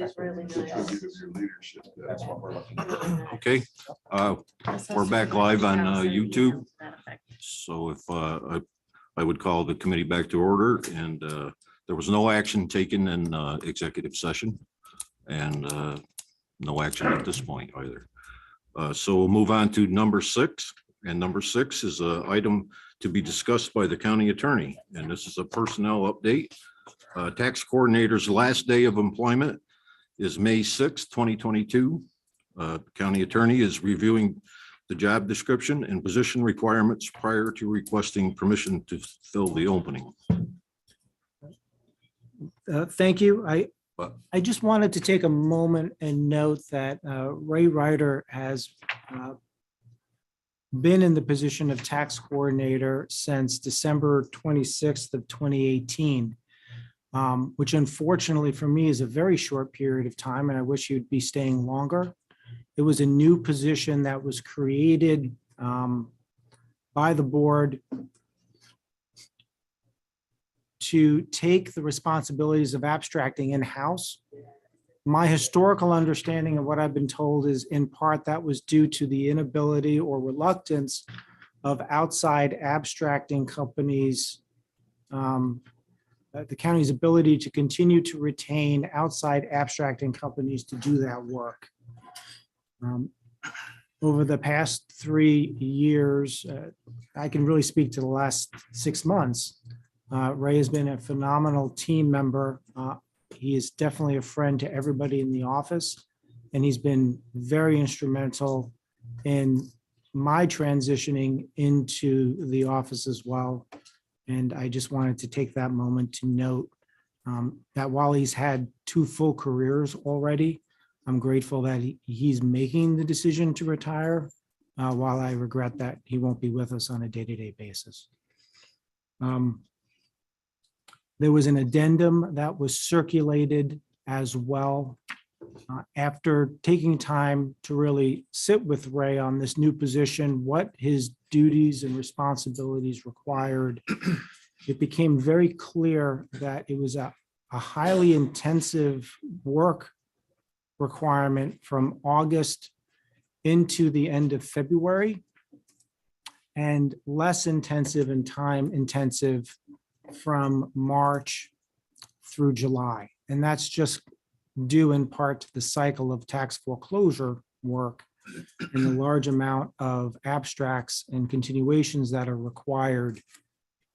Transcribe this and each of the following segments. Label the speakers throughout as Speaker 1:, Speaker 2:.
Speaker 1: is really
Speaker 2: It's a
Speaker 1: nice.
Speaker 2: tribute of your leadership. That's what we're looking for.
Speaker 3: Okay, we're back live on YouTube. So if I would call the committee back to order, and there was no action taken in executive session, and no action at this point either. So we'll move on to number 6, and number 6 is an item to be discussed by the county attorney, and this is a personnel update. Tax coordinator's last day of employment is May 6, 2022. County attorney is reviewing the job description and position requirements prior to requesting permission to fill the opening.
Speaker 4: Thank you. I just wanted to take a moment and note that Ray Ryder has been in the position of tax coordinator since December 26th of 2018, which unfortunately for me is a very short period of time, and I wish you'd be staying longer. It was a new position that was created by the board to take the responsibilities of abstracting in-house. My historical understanding of what I've been told is in part that was due to the inability or reluctance of outside abstracting companies, the county's ability to continue to retain outside abstracting companies to do that work. Over the past 3 years, I can really speak to the last 6 months. Ray has been a phenomenal team member. He is definitely a friend to everybody in the office, and he's been very instrumental in my transitioning into the office as well. And I just wanted to take that moment to note that while he's had 2 full careers already, I'm grateful that he's making the decision to retire, while I regret that he won't be with us on a day-to-day basis. There was an addendum that was circulated as well. After taking time to really sit with Ray on this new position, what his duties and responsibilities required, it became very clear that it was a highly intensive work requirement from August into the end of February, and less intensive and time intensive from March through July. And that's just due in part to the cycle of tax foreclosure work and the large amount of abstracts and continuations that are required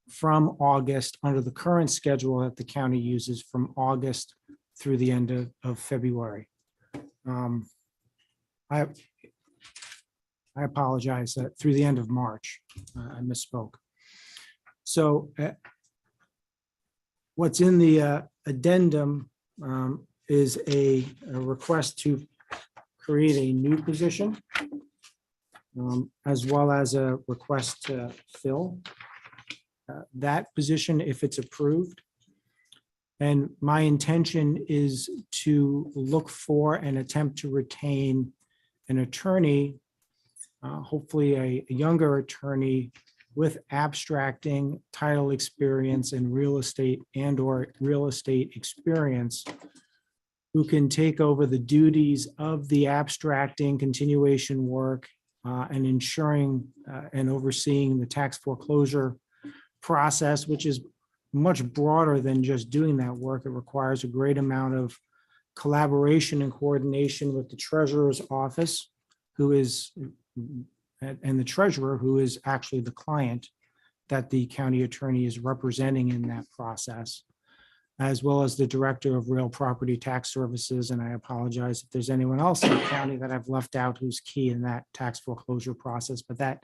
Speaker 4: from August under the current schedule that the county uses from August through the end of February. I apologize, through the end of March. I misspoke. So what's in the addendum is a request to create a new position, as well as a request to fill that position if it's approved. And my intention is to look for and attempt to retain an attorney, hopefully a younger attorney with abstracting title experience and real estate experience, who can take over the duties of the abstracting continuation work and ensuring and overseeing the tax foreclosure process, which is much broader than just doing that work. It requires a great amount of collaboration and coordination with the treasurer's office, and the treasurer, who is actually the client that the county attorney is representing in that process, as well as the director of real property tax services. And I apologize if there's anyone else in the county that I've left out who's key in that tax foreclosure process, but that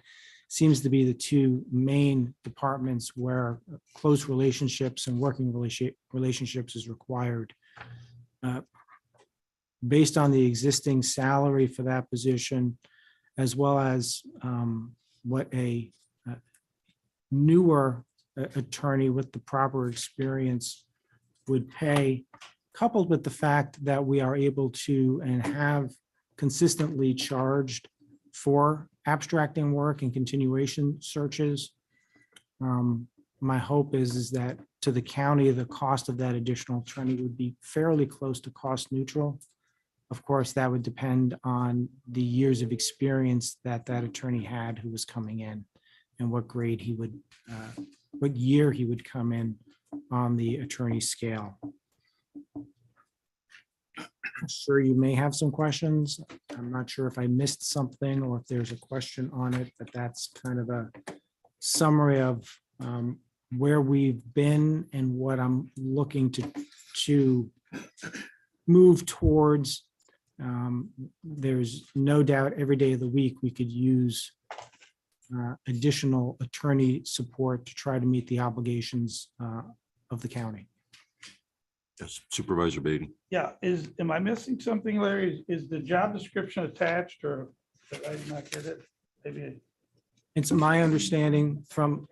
Speaker 4: seems to be the 2 main departments where close relationships and working relationships is required. Based on the existing salary for that position, as well as what a newer attorney with the proper experience would pay, coupled with the fact that we are able to and have consistently charged for abstracting work and continuation searches. My hope is that to the county, the cost of that additional attorney would be fairly close to cost neutral. Of course, that would depend on the years of experience that that attorney had who was coming in and what grade he would, what year he would come in on the attorney scale. I'm sure you may have some questions. I'm not sure if I missed something or if there's a question on it, but that's kind of a summary of where we've been and what I'm looking to move towards. There's no doubt every day of the week we could use additional attorney support to try to meet the obligations of the county.
Speaker 3: Yes, Supervisor Beatty.
Speaker 1: Yeah, am I missing something, Larry? Is the job description attached or did I not get it? Maybe
Speaker 4: It's my understanding from,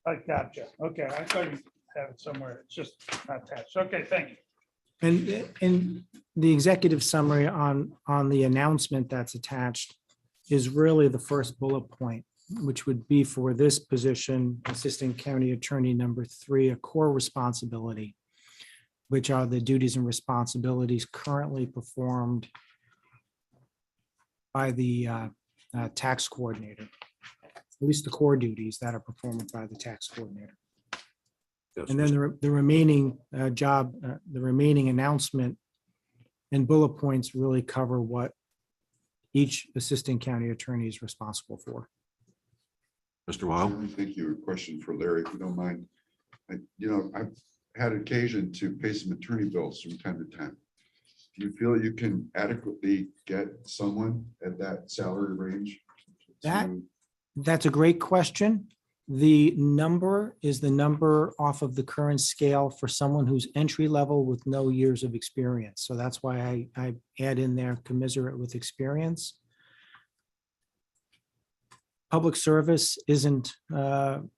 Speaker 1: I gotcha. Okay, I thought you had it somewhere. It's just not attached. Okay, thank you.
Speaker 4: and the executive summary on the announcement that's attached is really the first bullet point, which would be for this position, Assistant County Attorney number 3, a core responsibility, which are the duties and responsibilities currently performed by the tax coordinator, at least the core duties that are performed by the tax coordinator.
Speaker 3: Yes,
Speaker 4: And then the remaining the remaining announcement and bullet points really cover what each assistant county attorney is responsible for.
Speaker 3: Mr. Wild.
Speaker 2: Thank you. A question for Larry, if you don't mind. I've had occasion to pay some attorney bills from time to time. Do you feel you can adequately get someone at that salary range?
Speaker 4: That's a great question. The number is the number off of the current scale for someone who's entry level with no years of experience. So that's why I add in there commensurate with experience. Public service isn't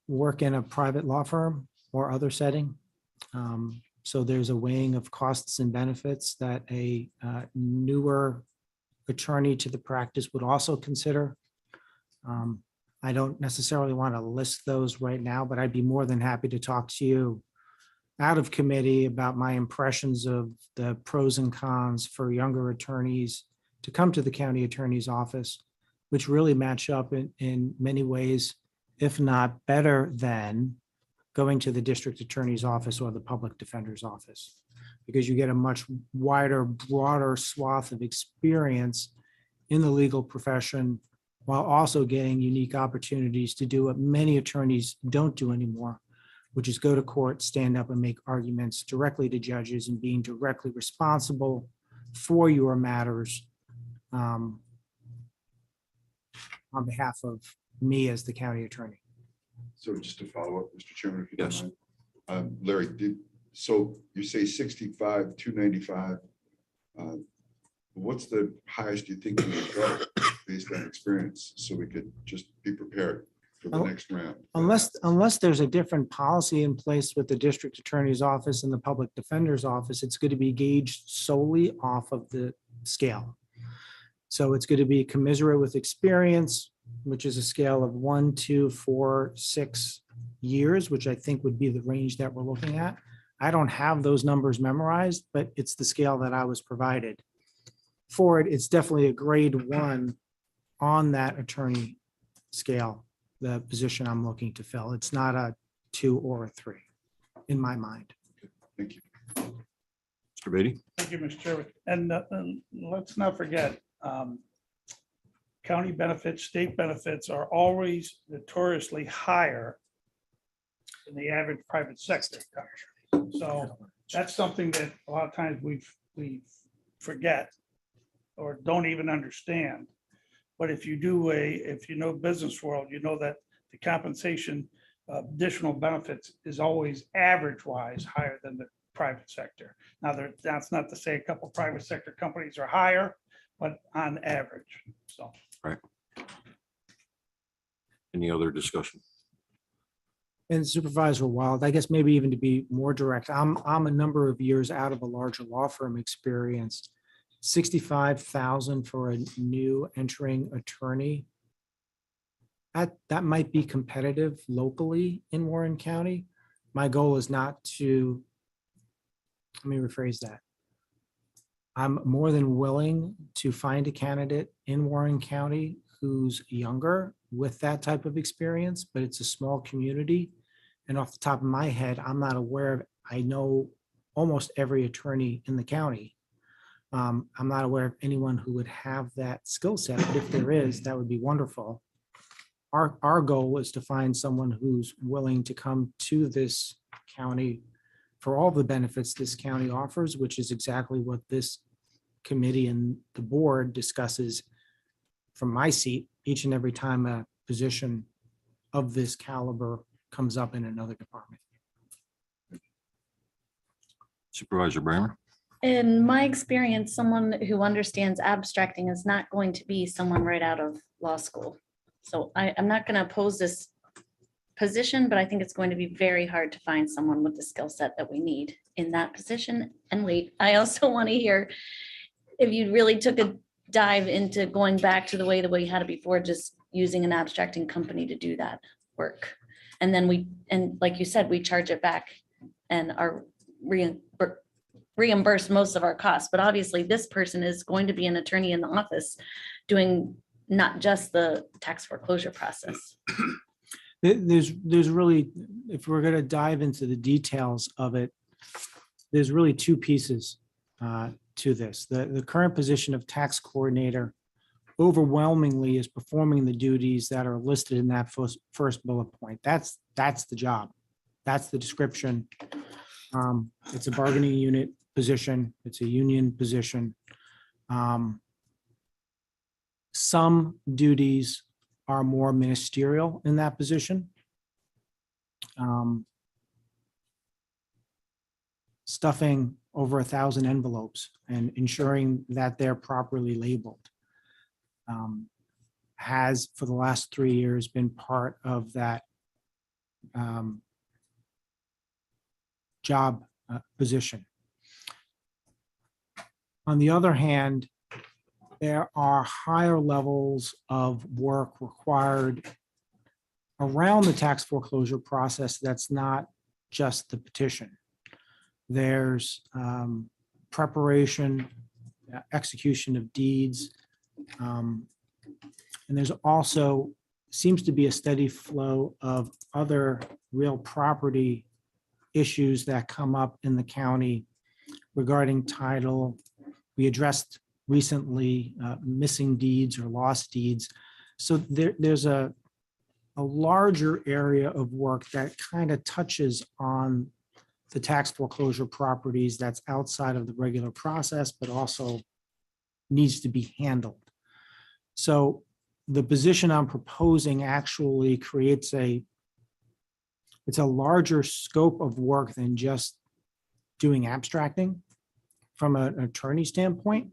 Speaker 4: work in a private law firm or other setting. So there's a weighing of costs and benefits that a newer attorney to the practice would also consider. I don't necessarily want to list those right now, but I'd be more than happy to talk to you out of committee about my impressions of the pros and cons for younger attorneys to come to the county attorney's office, which really match up in many ways, if not better than going to the district attorney's office or the public defender's office, because you get a much wider, broader swath of experience in the legal profession, while also getting unique opportunities to do what many attorneys don't do anymore, which is go to court, stand up and make arguments directly to judges and being directly responsible for your matters on behalf of me as the county attorney.
Speaker 2: So just to follow up, Mr. Chairman, if you
Speaker 3: Yes.
Speaker 2: don't mind. Larry, so you say 65, 295. What's the highest you think you would go based on experience, so we could just be prepared for the next round?
Speaker 4: Unless there's a different policy in place with the district attorney's office and the public defender's office, it's going to be gauged solely off of the scale. So it's going to be commensurate with experience, which is a scale of 1, 2, 4, 6 years, which I think would be the range that we're looking at. I don't have those numbers memorized, but it's the scale that I was provided for it. It's definitely a grade 1 on that attorney scale, the position I'm looking to fill. It's not a 2 or a 3 in my mind.
Speaker 2: Thank you.
Speaker 3: Mr. Beatty.
Speaker 1: Thank you, Mr. Chairman. And let's not forget, county benefits, state benefits are always notoriously higher than the average private sector. So that's something that a lot of times we forget or don't even understand. But if you know business world, you know that the compensation additional benefits is always average wise higher than the private sector. Now, that's not to say a couple of private sector companies are higher, but on average, so.
Speaker 3: Right. Any other discussion?
Speaker 4: And Supervisor Wild, I guess maybe even to be more direct, I'm a number of years out of a larger law firm experience. 65,000 for a new entering attorney. That might be competitive locally in Warren County, my goal is not to, let me rephrase that. I'm more than willing to find a candidate in Warren County who's younger with that type of experience, but it's a small community. And off the top of my head, I'm not aware of, I know almost every attorney in the county. I'm not aware of anyone who would have that skill set, but if there is, that would be wonderful. Our goal is to find someone who's willing to come to this county for all the benefits this county offers, which is exactly what this committee and the board discusses from my seat each and every time a position of this caliber comes up in another department.
Speaker 3: Supervisor Bramer.
Speaker 5: In my experience, someone who understands abstracting is not going to be someone right out of law school. So I'm not going to oppose this position, but I think it's going to be very hard to find someone with the skill set that we need in that position. And wait, I also want to hear if you really took a dive into going back to the way we had it before, just using an abstracting company to do that work. And then and like you said, we charge it back and are reimburse most of our costs. But obviously this person is going to be an attorney in the office doing not just the tax foreclosure process.
Speaker 4: There's really, if we're going to dive into the details of it, there's really two pieces to this. The current position of tax coordinator overwhelmingly is performing the duties that are listed in that first bullet point. That's the job. That's the description. It's a bargaining unit position. It's a union position. Some duties are more ministerial in that position. Stuffing over 1,000 envelopes and ensuring that they're properly labeled has for the last 3 years been part of that job position. On the other hand, there are higher levels of work required around the tax foreclosure process that's not just the petition. There's preparation, execution of deeds, and there's also seems to be a steady flow of other real property issues that come up in the county regarding title. We addressed recently missing deeds or lost deeds. So there's a larger area of work that kind of touches on the tax foreclosure properties that's outside of the regular process, but also needs to be handled. So the position I'm proposing actually creates it's a larger scope of work than just doing abstracting from an attorney standpoint,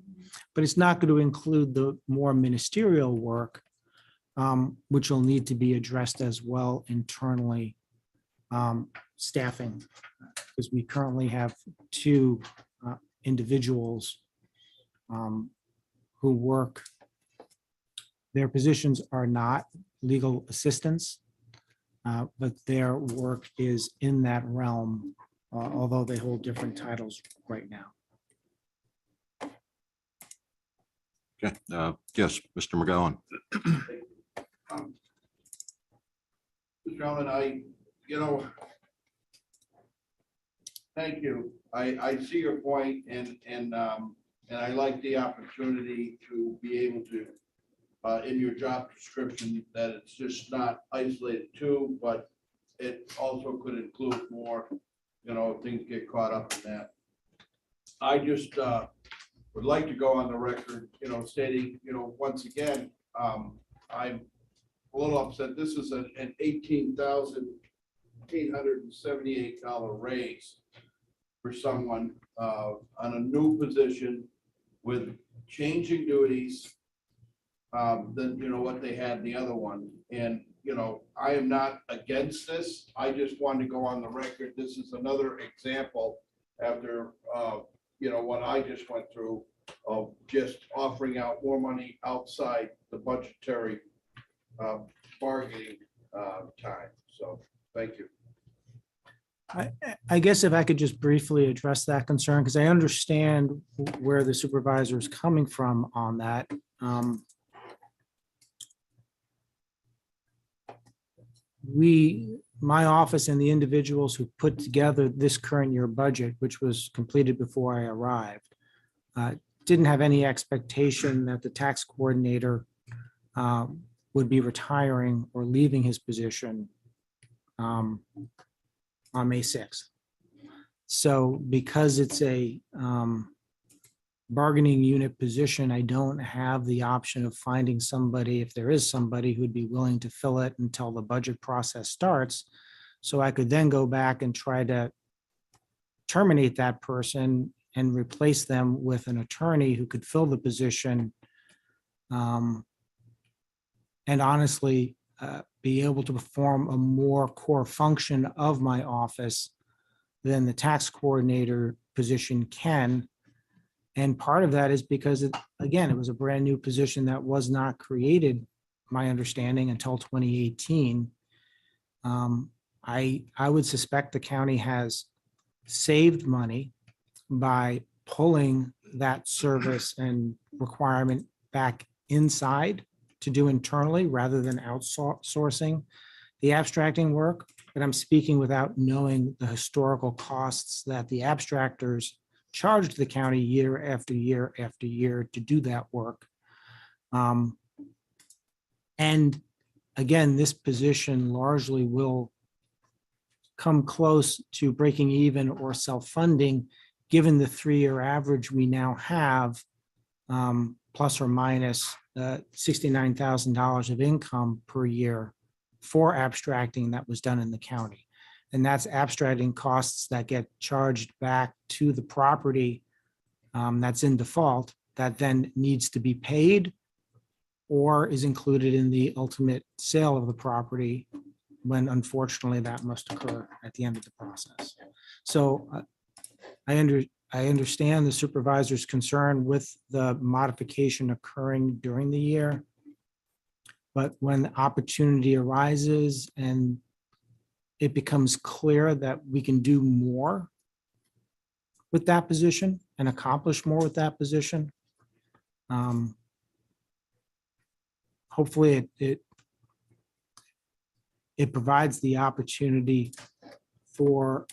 Speaker 4: but it's not going to include the more ministerial work, which will need to be addressed as well internally, staffing, because we currently have 2 individuals who work. Their positions are not legal assistants, but their work is in that realm, although they hold different titles right now.
Speaker 3: Okay, yes, Mr. McGowan.
Speaker 6: Mr. Allen, thank you. I see your point and I like the opportunity to be able to, in your job description, that it's just not isolated to, but it also could include more, if things get caught up in that. I just would like to go on the record, stating, once again, I'm a little upset. This is an $18,878 raise for someone on a new position with changing duties than what they had in the other one. And I am not against this. I just wanted to go on the record. This is another example after what I just went through of just offering out more money outside the budgetary bargaining time. So thank you.
Speaker 4: I guess if I could just briefly address that concern, because I understand where the supervisor is coming from on that. My office and the individuals who put together this current year budget, which was completed before I arrived, didn't have any expectation that the tax coordinator would be retiring or leaving his position on May 6th. So because it's a bargaining unit position, I don't have the option of finding somebody, if there is somebody who'd be willing to fill it until the budget process starts. So I could then go back and try to terminate that person and replace them with an attorney who could fill the position. And honestly, be able to perform a more core function of my office than the tax coordinator position can. And part of that is because again, it was a brand new position that was not created, my understanding, until 2018. I would suspect the county has saved money by pulling that service and requirement back inside to do internally rather than outsourcing the abstracting work. But I'm speaking without knowing the historical costs that the abstractors charged the county year after year after year to do that work. And again, this position largely will come close to breaking even or self-funding, given the 3-year average we now have, plus or minus $69,000 of income per year for abstracting that was done in the county. And that's abstracting costs that get charged back to the property that's in default, that then needs to be paid or is included in the ultimate sale of the property, when unfortunately that must occur at the end of the process. So I understand the supervisor's concern with the modification occurring during the year. But when the opportunity arises and it becomes clear that we can do more with that position and accomplish more with that position, hopefully it provides the opportunity for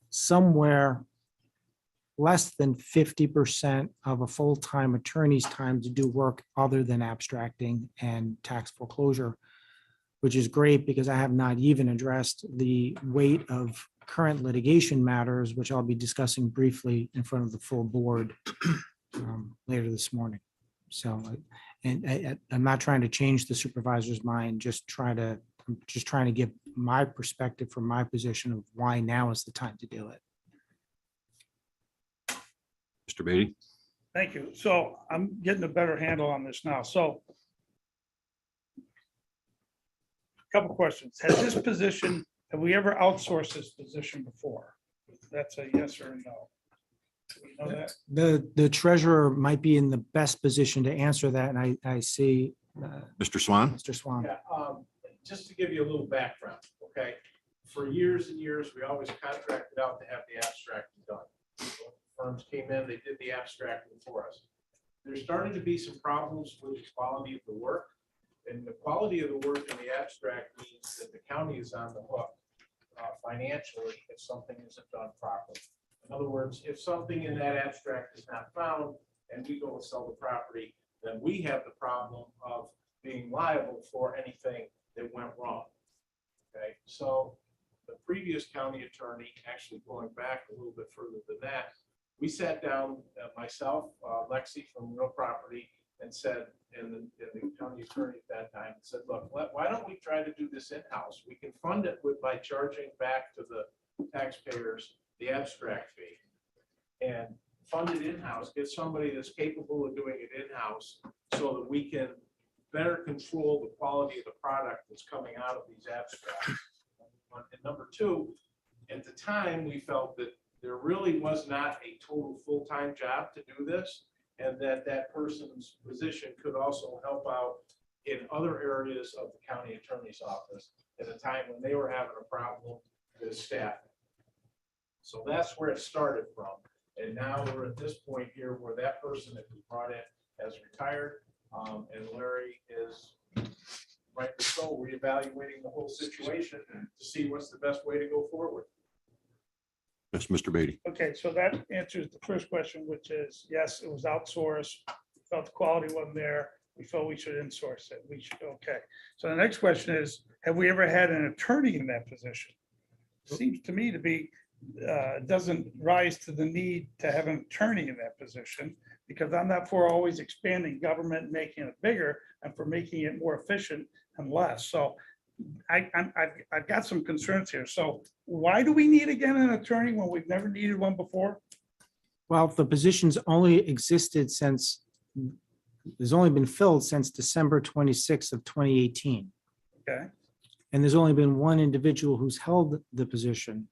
Speaker 4: somewhere less than 50% of a full-time attorney's time to do work other than abstracting and tax foreclosure, which is great because I have not even addressed the weight of current litigation matters, which I'll be discussing briefly in front of the full board later this morning. So, and I'm not trying to change the supervisor's mind, I'm just trying to give my perspective from my position of why now is the time to do it.
Speaker 3: Mr. Beatty?
Speaker 1: Thank you. So I'm getting a better handle on this now. So a couple questions. Has this position, have we ever outsourced this position before? That's a yes or a no. Do we know that?
Speaker 4: The treasurer might be in the best position to answer that, and I see
Speaker 3: Mr. Swan?
Speaker 4: Mr. Swan.
Speaker 7: Yeah, just to give you a little background, okay? For years and years, we always contracted out to have the abstracting done. Firms came in, they did the abstracting for us. There's starting to be some problems with the quality of the work. And the quality of the work in the abstract means that the county is on the hook financially if something isn't done properly. In other words, if something in that abstract is not found and we go and sell the property, then we have the problem of being liable for anything that went wrong. Okay, so the previous county attorney, actually going back a little bit further than that, we sat down, myself, Lexi from Real Property, and said, and the county attorney at that time said, look, why don't we try to do this in-house? We can fund it by charging back to the taxpayers the abstract fee and fund it in-house, get somebody that's capable of doing it in-house so that we can better control the quality of the product that's coming out of these abstracts. And number two, at the time, we felt that there really was not a total full-time job to do this, and that person's position could also help out in other areas of the county attorney's office at a time when they were having a problem with staffing. So that's where it started from. And now we're at this point here where that person that was brought in has retired. And Larry is, rightly so, reevaluating the whole situation to see what's the best way to go forward.
Speaker 3: Yes, Mr. Beatty.
Speaker 1: Okay, so that answers the first question, which is, yes, it was outsourced. We felt the quality wasn't there. We felt we should insource it. We should, okay. So the next question is, have we ever had an attorney in that position? Seems to me to be, doesn't rise to the need to have an attorney in that position, because I'm not for always expanding government, making it bigger, and for making it more efficient and less. So I've got some concerns here. So why do we need again an attorney when we've never needed one before?
Speaker 4: Well, the position's only existed since, there's only been filled since December 26th of 2018.
Speaker 1: Okay,
Speaker 4: And there's only been one individual who's held the position,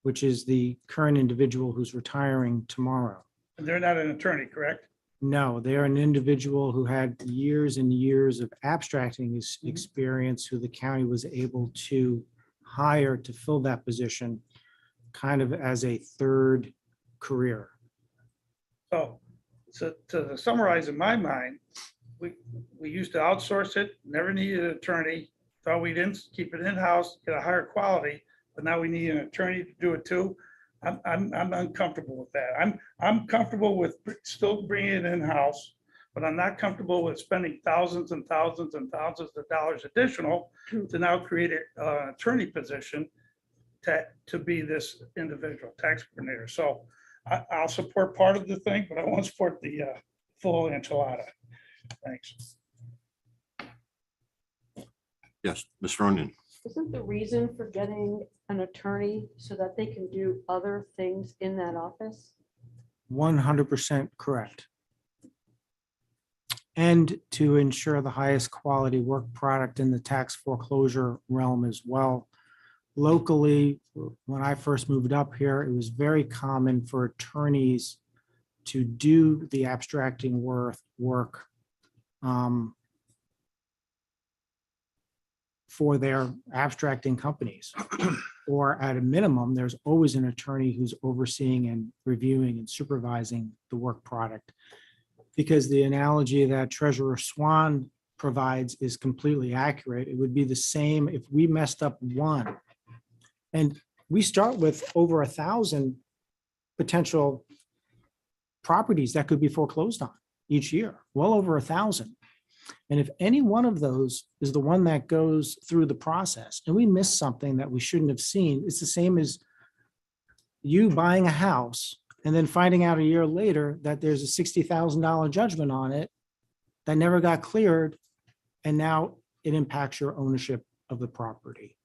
Speaker 4: which is the current individual who's retiring tomorrow.
Speaker 1: and they're not an attorney, correct?
Speaker 4: No, they are an individual who had years and years of abstracting experience, who the county was able to hire to fill that position kind of as a third career.
Speaker 1: So to summarize in my mind, we used to outsource it, never needed an attorney, thought we didn't keep it in-house, get a higher quality, but now we need an attorney to do it too. I'm uncomfortable with that. I'm comfortable with still bringing it in-house, but I'm not comfortable with spending thousands and thousands and thousands of dollars additional to now create an attorney position to be this individual tax coordinator. So I'll support part of the thing, but I won't support the full enchilada. Thanks.
Speaker 3: Yes, Ms. Ronan.
Speaker 8: Isn't the reason for getting an attorney so that they can do other things in that office?
Speaker 4: 100% correct. And to ensure the highest quality work product in the tax foreclosure realm as well. Locally, when I first moved up here, it was very common for attorneys to do the abstracting work for their abstracting companies. Or at a minimum, there's always an attorney who's overseeing and reviewing and supervising the work product. Because the analogy that Treasurer Swan provides is completely accurate. It would be the same if we messed up one. And we start with over 1,000 potential properties that could be foreclosed on each year, well over 1,000. And if any one of those is the one that goes through the process and we miss something that we shouldn't have seen, it's the same as you buying a house and then finding out a year later that there's a $60,000 judgment on it that never got cleared, and now it impacts your ownership of the property.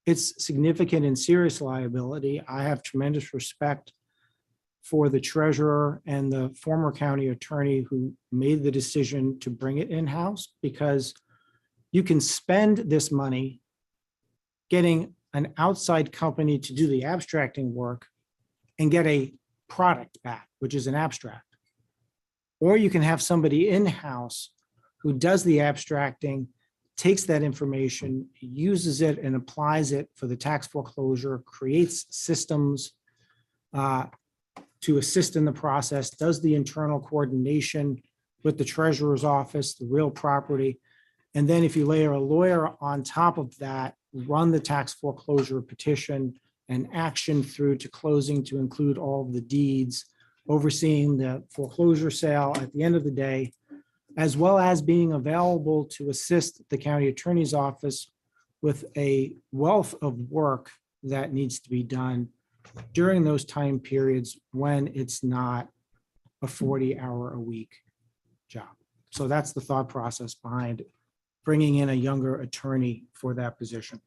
Speaker 4: It's significant and serious liability. I have tremendous respect for the treasurer and the former county attorney who made the decision to bring it in-house, because you can spend this money getting an outside company to do the abstracting work and get a product back, which is an abstract. Or you can have somebody in-house who does the abstracting, takes that information, uses it and applies it for the tax foreclosure, creates systems to assist in the process, does the internal coordination with the treasurer's office, the real property. And then if you layer a lawyer on top of that, run the tax foreclosure petition and action through to closing to include all of the deeds, overseeing the foreclosure sale at the end of the day, as well as being available to assist the county attorney's office with a wealth of work that needs to be done during those time periods when it's not a 40-hour-a-week job. So that's the thought process behind bringing in a younger attorney for that position.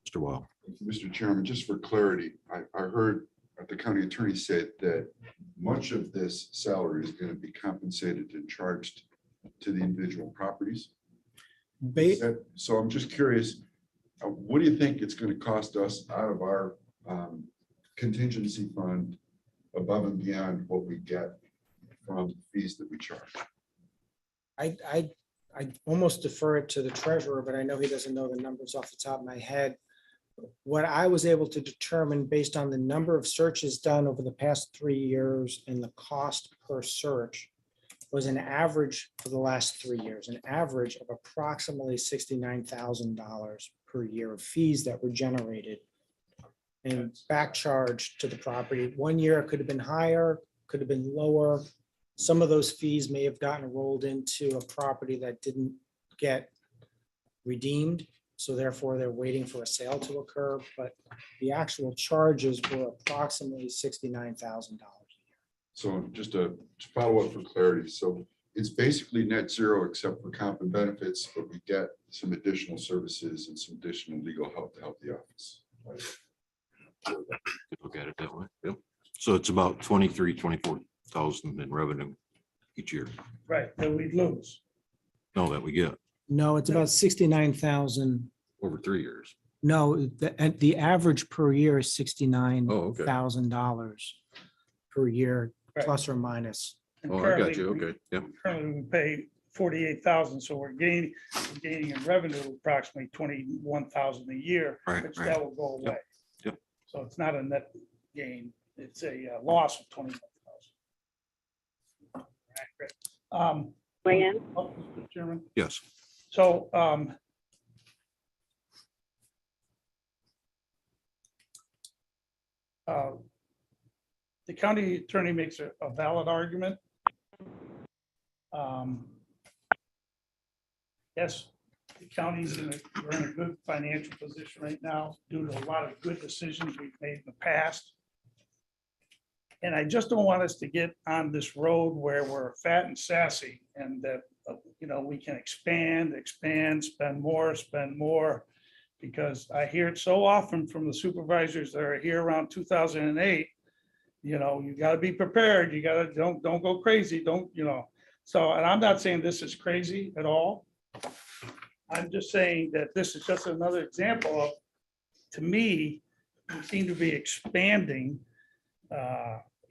Speaker 3: Mr. Weil.
Speaker 2: Mr. Chairman, just for clarity, I heard the county attorney said that much of this salary is going to be compensated and charged to the individual properties. So I'm just curious, what do you think it's going to cost us out of our contingency fund above and beyond what we get from fees that we charge?
Speaker 4: I almost defer it to the treasurer, but I know he doesn't know the numbers off the top of my head. what I was able to determine based on the number of searches done over the past 3 years and the cost per search was an average for the last 3 years, an average of approximately $69,000 per year of fees that were generated and back charged to the property. 1 year it could have been higher, could have been lower. Some of those fees may have gotten rolled into a property that didn't get redeemed. So therefore, they're waiting for a sale to occur, but the actual charges were approximately $69,000.
Speaker 2: So just to follow up for clarity, so it's basically net zero except for comp and benefits, but we get some additional services and some additional legal help to help the office.
Speaker 3: Look at it that way. Yep. So it's about 24,000 in revenue each year.
Speaker 1: Right, that we lose.
Speaker 3: No, that we get
Speaker 4: No, it's about 69,000.
Speaker 3: over 3 years.
Speaker 4: No, the average per year is
Speaker 3: Oh, okay.
Speaker 4: $69,000 per year,
Speaker 1: Right.
Speaker 4: plus or minus.
Speaker 1: And
Speaker 3: Oh, I got
Speaker 1: currently,
Speaker 3: you.
Speaker 1: we-
Speaker 3: Okay. Yep.
Speaker 1: Currently, we pay 48,000, so we're gaining in revenue approximately 21,000 a year,
Speaker 3: Right,
Speaker 1: which
Speaker 3: right.
Speaker 1: that will go away.
Speaker 3: Yep.
Speaker 1: So it's not a net gain, it's a loss of 21,000.
Speaker 8: Weigh in?
Speaker 1: Mr. Chairman,
Speaker 3: Yes.
Speaker 1: so the county attorney makes a valid argument. Yes, the county's we're in a good financial position right now due to a lot of good decisions we've made in the past. And I just don't want us to get on this road where we're fat and sassy and that, we can expand, spend more. Because I hear it so often from the supervisors that are here around 2008, you gotta be prepared, you gotta, don't go crazy, So, and I'm not saying this is crazy at all. I'm just saying that this is just another example of, to me, we seem to be expanding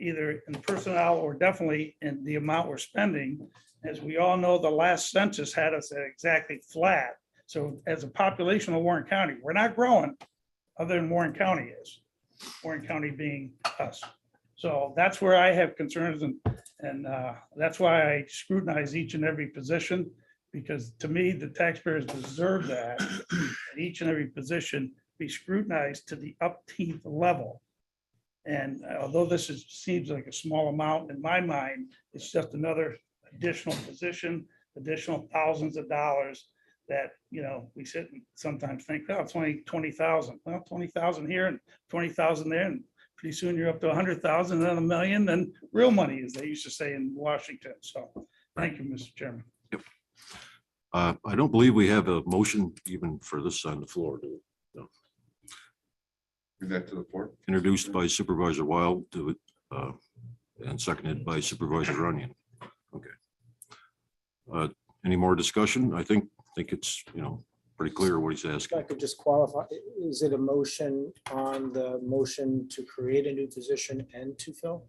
Speaker 1: either in personnel or definitely in the amount we're spending. As we all know, the last census had us at exactly flat. So as a population of Warren County, we're not growing other than Warren County is. Warren County being us. So that's where I have concerns and that's why I scrutinize each and every position. Because to me, the taxpayers deserve that. Each and every position be scrutinized to the upteenth level. And although this seems like a small amount in my mind, it's just another additional position, additional thousands of dollars that, we sit and sometimes think, oh, it's only 20,000. Well, 20,000 here and 20,000 there. And pretty soon you're up to 100,000, then 1 million, then real money, as they used to say in Washington. So thank you, Mr. Chairman.
Speaker 3: I don't believe we have a motion even for this on the floor. Do we? No.
Speaker 2: Bring that to the floor.
Speaker 3: Introduced by Supervisor Wild and seconded by Supervisor Runyon. Okay. Any more discussion? I think it's, pretty clear what he's
Speaker 4: If
Speaker 3: asking.
Speaker 4: I could just qualify, is it a motion on the motion to create a new position and to fill?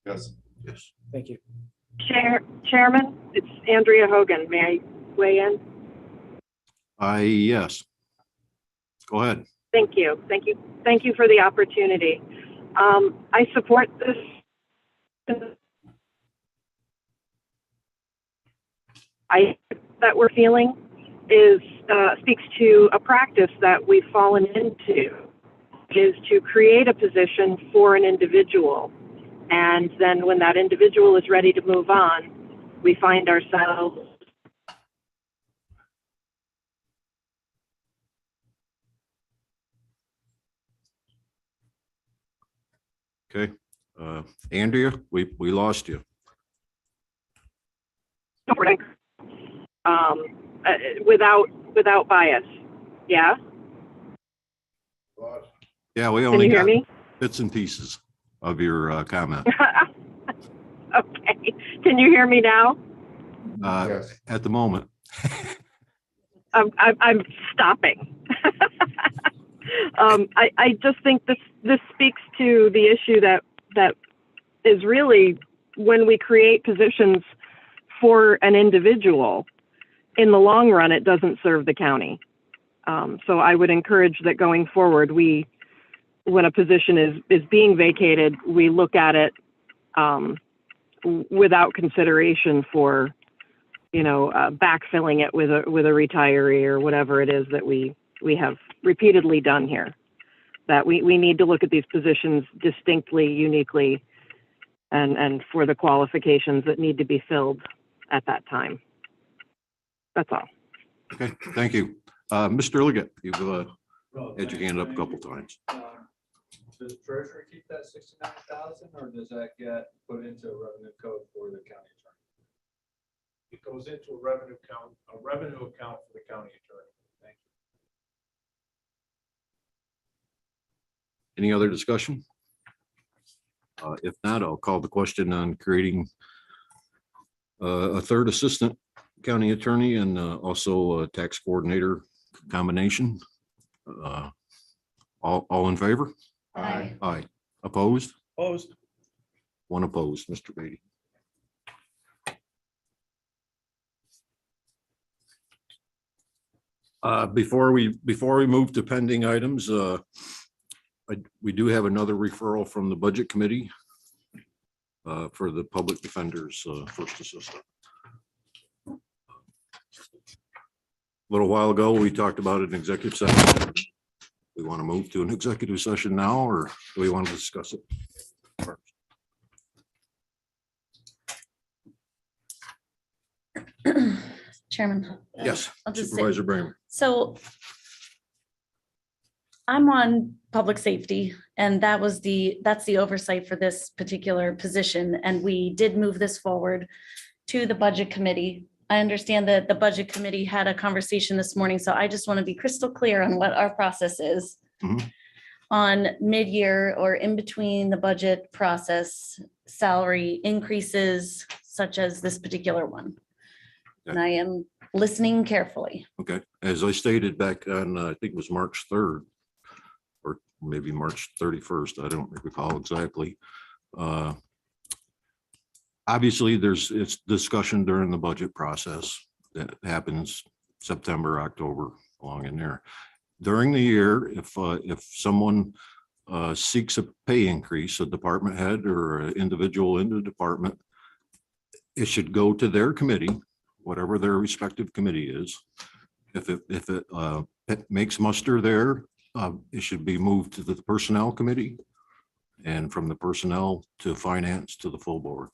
Speaker 2: Yes.
Speaker 3: Yes.
Speaker 4: Thank you.
Speaker 8: Chairman, it's Andrea Hogan. May I weigh in?
Speaker 3: Yes. Go ahead.
Speaker 8: Thank you. Thank you. Thank you for the opportunity. I support this. That we're feeling speaks to a practice that we've fallen into, is to create a position for an individual. And then when that individual is ready to move on, we find ourselves
Speaker 3: Okay. Andrea, we lost you.
Speaker 8: without bias. Yeah.
Speaker 3: Yeah, we
Speaker 8: Can
Speaker 3: only
Speaker 8: you hear
Speaker 3: got
Speaker 8: me?
Speaker 3: bits and pieces of your comment.
Speaker 8: Okay. Can you hear me now?
Speaker 2: Yes.
Speaker 3: At the moment.
Speaker 8: I'm stopping. I just think this speaks to the issue that is really when we create positions for an individual, in the long run, it doesn't serve the county. So I would encourage that going forward, when a position is being vacated, we look at it without consideration for, backfilling it with a retiree or whatever it is that we have repeatedly done here. That we need to look at these positions distinctly, uniquely, and for the qualifications that need to be filled at that time. That's all.
Speaker 3: Okay, thank you. Mr. Liggett, you've had your hand up a couple times.
Speaker 9: Does treasurer keep that 69,000 or does that get put into a revenue code for the county attorney?
Speaker 7: It goes into a revenue account for the county attorney. Thank you.
Speaker 3: Any other discussion? If not, I'll call the question on creating a third assistant county attorney and also a tax coordinator combination. All in favor?
Speaker 5: Aye.
Speaker 3: Aye. Opposed?
Speaker 1: Opposed?
Speaker 3: One opposed, Mr. Beatty. Before we move to pending items, we do have another referral from the Budget Committee for the Public Defender's first assistant. A little while ago, we talked about an executive session. We want to move to an executive session now, or do we want to discuss it first?
Speaker 5: Chairman.
Speaker 3: Yes,
Speaker 5: I'll just say-
Speaker 3: Supervisor Bramer.
Speaker 5: So I'm on public safety, and that's the oversight for this particular position. And we did move this forward to the Budget Committee. I understand that the Budget Committee had a conversation this morning, so I just want to be crystal clear on what our process is.
Speaker 3: Mhm.
Speaker 5: On mid-year or in between the budget process, salary increases such as this particular one. And I am listening carefully.
Speaker 3: Okay, as I stated back on, I think it was March 3rd, or maybe March 31st, I don't recall exactly. Obviously, it's discussion during the budget process that happens September, October, along in there. During the year, if someone seeks a pay increase, a department head or an individual in the department, it should go to their committee, whatever their respective committee is. If it makes muster there, it should be moved to the Personnel Committee, and from the Personnel to Finance to the full board.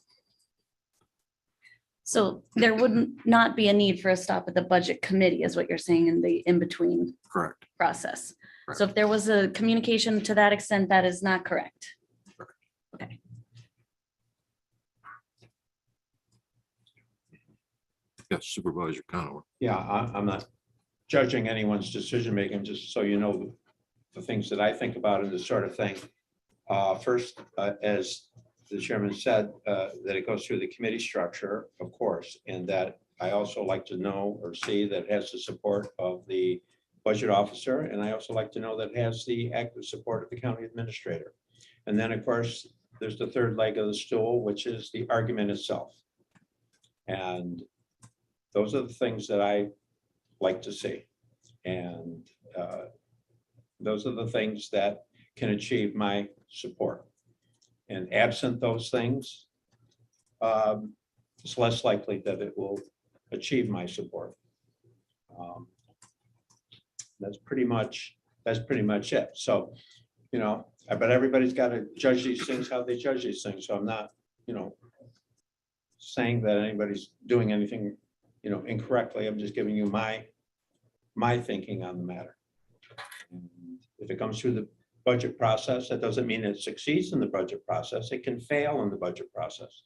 Speaker 5: So there wouldn't not be a need for a stop at the Budget Committee is what you're saying in the in-between
Speaker 3: Correct.
Speaker 5: process. So if there was a communication to that extent, that is not correct. Okay.
Speaker 3: Yes, Supervisor Conover.
Speaker 10: Yeah, I'm not judging anyone's decision-making, just so you know the things that I think about and this sort of thing. First, as the chairman said, that it goes through the committee structure, of course, and that I also like to know or see that it has the support of the budget officer, and I also like to know that it has the active support of the county administrator. And then, of course, there's the third leg of the stool, which is the argument itself. And those are the things that I like to see. And those are the things that can achieve my support. And absent those things, it's less likely that it will achieve my support. That's pretty much it. So, but everybody's got to judge these things how they judge these things. So I'm not, saying that anybody's doing anything, incorrectly. I'm just giving you my thinking on the matter. And if it comes through the budget process, that doesn't mean it succeeds in the budget process. It can fail in the budget process.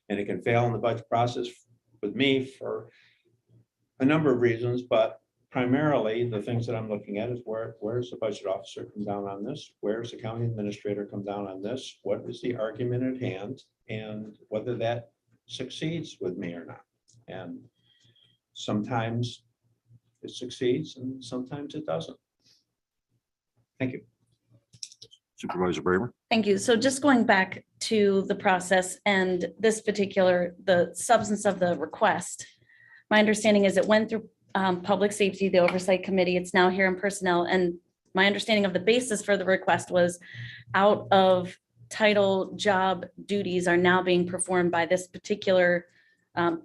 Speaker 10: And it can fail in the budget process with me for a number of reasons, but primarily the things that I'm looking at is where's the budget officer come down on this? Where's the county administrator come down on this? What is the argument at hand? And whether that succeeds with me or not. And sometimes it succeeds and sometimes it doesn't. Thank you.
Speaker 3: Supervisor Bramer.
Speaker 5: Thank you. So just going back to the process and this particular, the substance of the request, my understanding is it went through Public Safety, the Oversight Committee. It's now here in Personnel. And my understanding of the basis for the request was out of title job duties are now being performed by this particular